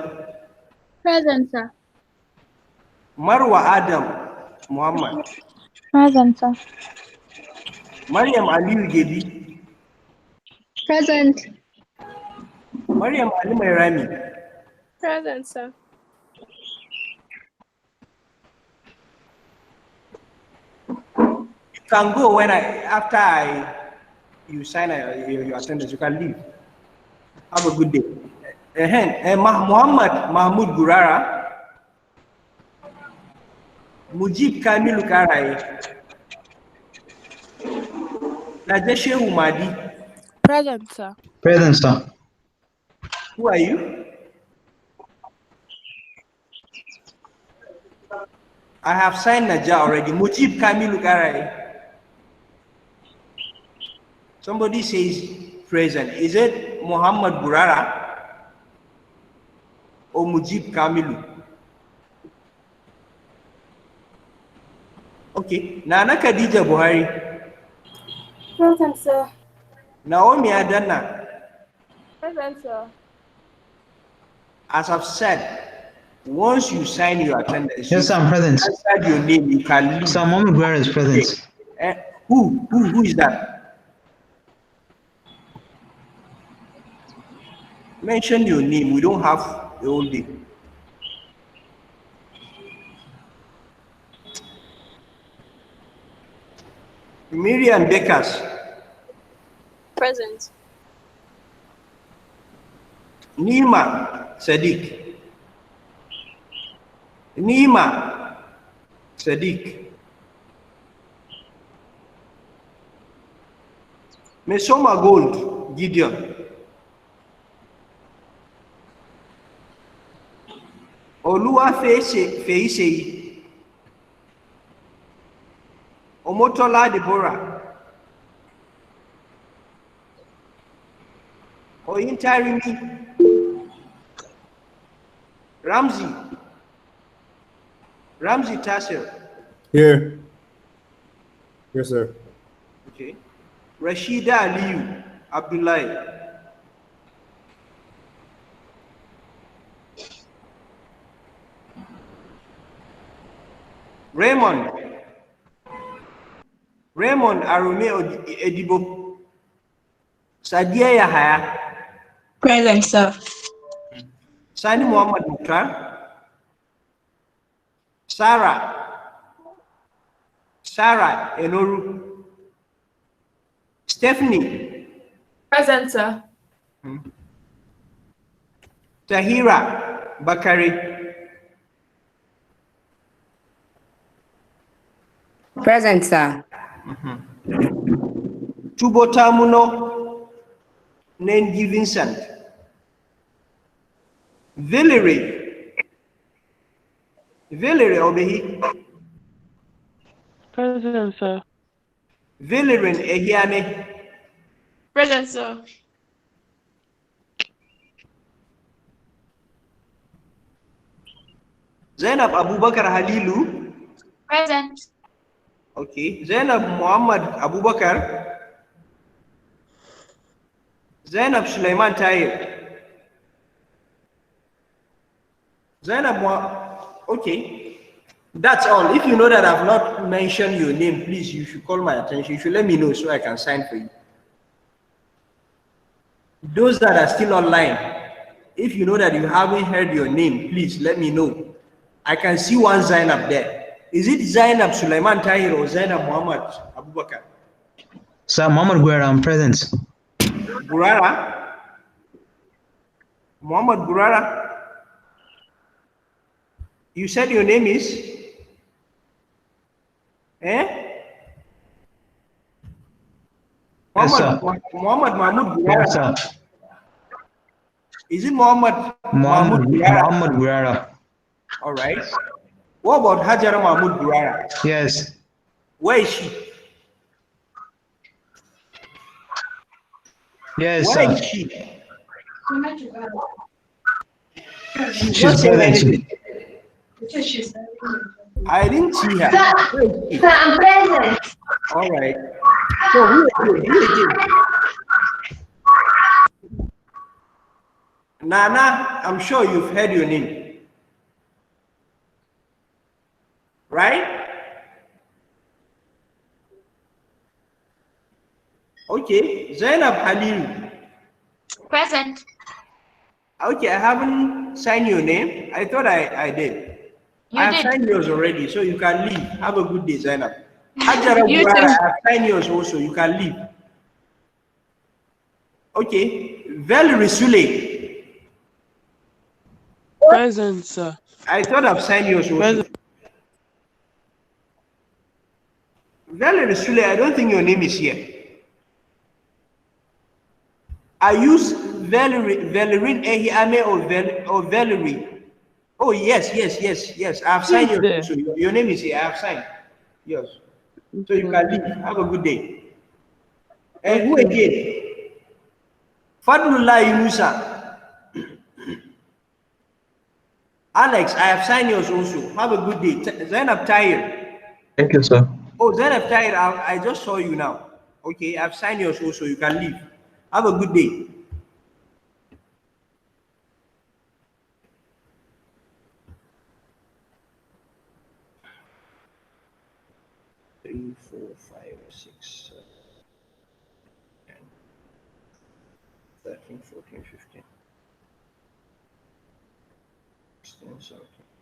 Present, sir. Marwa Adam Muhammad. Present, sir. Mariam Aliyu Gebi. Present. Mariam Ali Mairami. Present, sir. You can go after you sign your attendance. You can leave. Have a good day. Muhammad Mahmoud Gurara. Mujib Kamil Karai. Msshehu Madi. Present, sir. Present, sir. Who are you? I have signed Naja already. Mujib Kamil Karai. Somebody says present. Is it Muhammad Gurara or Mujib Kamilu? Okay. Nana Khadija Buhari. Present, sir. Naomi Adana. Present, sir. As I've said, once you sign your attendance, Yes, sir, I'm present. inside your name, you can leave. Sir, Mohammed Guerra is present. Okay. Who is that? Mention your name. We don't have the whole name. Miriam Beckers. Present. Nima Sadiq. Nima Sadiq. Mesoma Gold Gideon. Olua Feisei. Omotola Deborah. Oyintarimi. Ramsey Tassel. Here. Yes, sir. Okay. Rashida Aliyu Abdullahi. Raymond Arome Edibo. Sadia Yahaya. Present, sir. Sani Muhammad Mukhtar. Sarah Enoru. Stephanie. Present, sir. Tahira Bakari. Present, sir. Tubotamuno Nengi Vincent. Valerie Obehi. Present, sir. Valerie Ehiane. Present, sir. Zainab Abubakar Halilu. Present. Okay. Zainab Muhammad Abubakar. Zainab Sulaiman Tahir. Okay. That's all. If you know that I've not mentioned your name, please, you should call my attention. You should let me know so I can sign for you. Those that are still online, if you know that you haven't heard your name, please let me know. I can see one Zainab there. Is it Zainab Sulaiman Tahir or Zainab Muhammad Abubakar? Sir, Mohammed Guerra, I'm present. Gurara? Muhammad Gurara? You said your name is? Yes, sir. Muhammad Mahmoud Gurara? Yes, sir. Is it Muhammad Gurara? Mohammed Guerra. All right. What about Hajara Mahmoud Gurara? Yes. Where is she? Yes, Where sir. is she? She's not saying present. anything. I didn't see her. Sir, I'm present. All right. So who again? Nana, I'm sure you've heard your name. Right? Okay. Zainab Halil. Present. Okay, I haven't signed your name. I thought I did. You I have did. signed yours already, so you can leave. Have a good day, Zainab. Hajara You Buhari, too. I have signed yours also. You can leave. Okay. Valerie Sule. Present, sir. I thought I've signed yours also. Present. Valerie Sule, I don't think your name is here. I use Valerie Ehiame or Valerie. Oh, yes. I've signed yours There. also. Your name is here. I have signed yours. So you can leave. Have a good day. And who again? Fadlullah Yunusa. Alex, I have signed yours also. Have a good day. Zainab Tahir. Thank you, sir. Oh, Zainab Tahir, I just saw you now. Okay, I've signed yours also. You can leave. Have a good day. 6, 10, 13, 14, 15, 16, 17.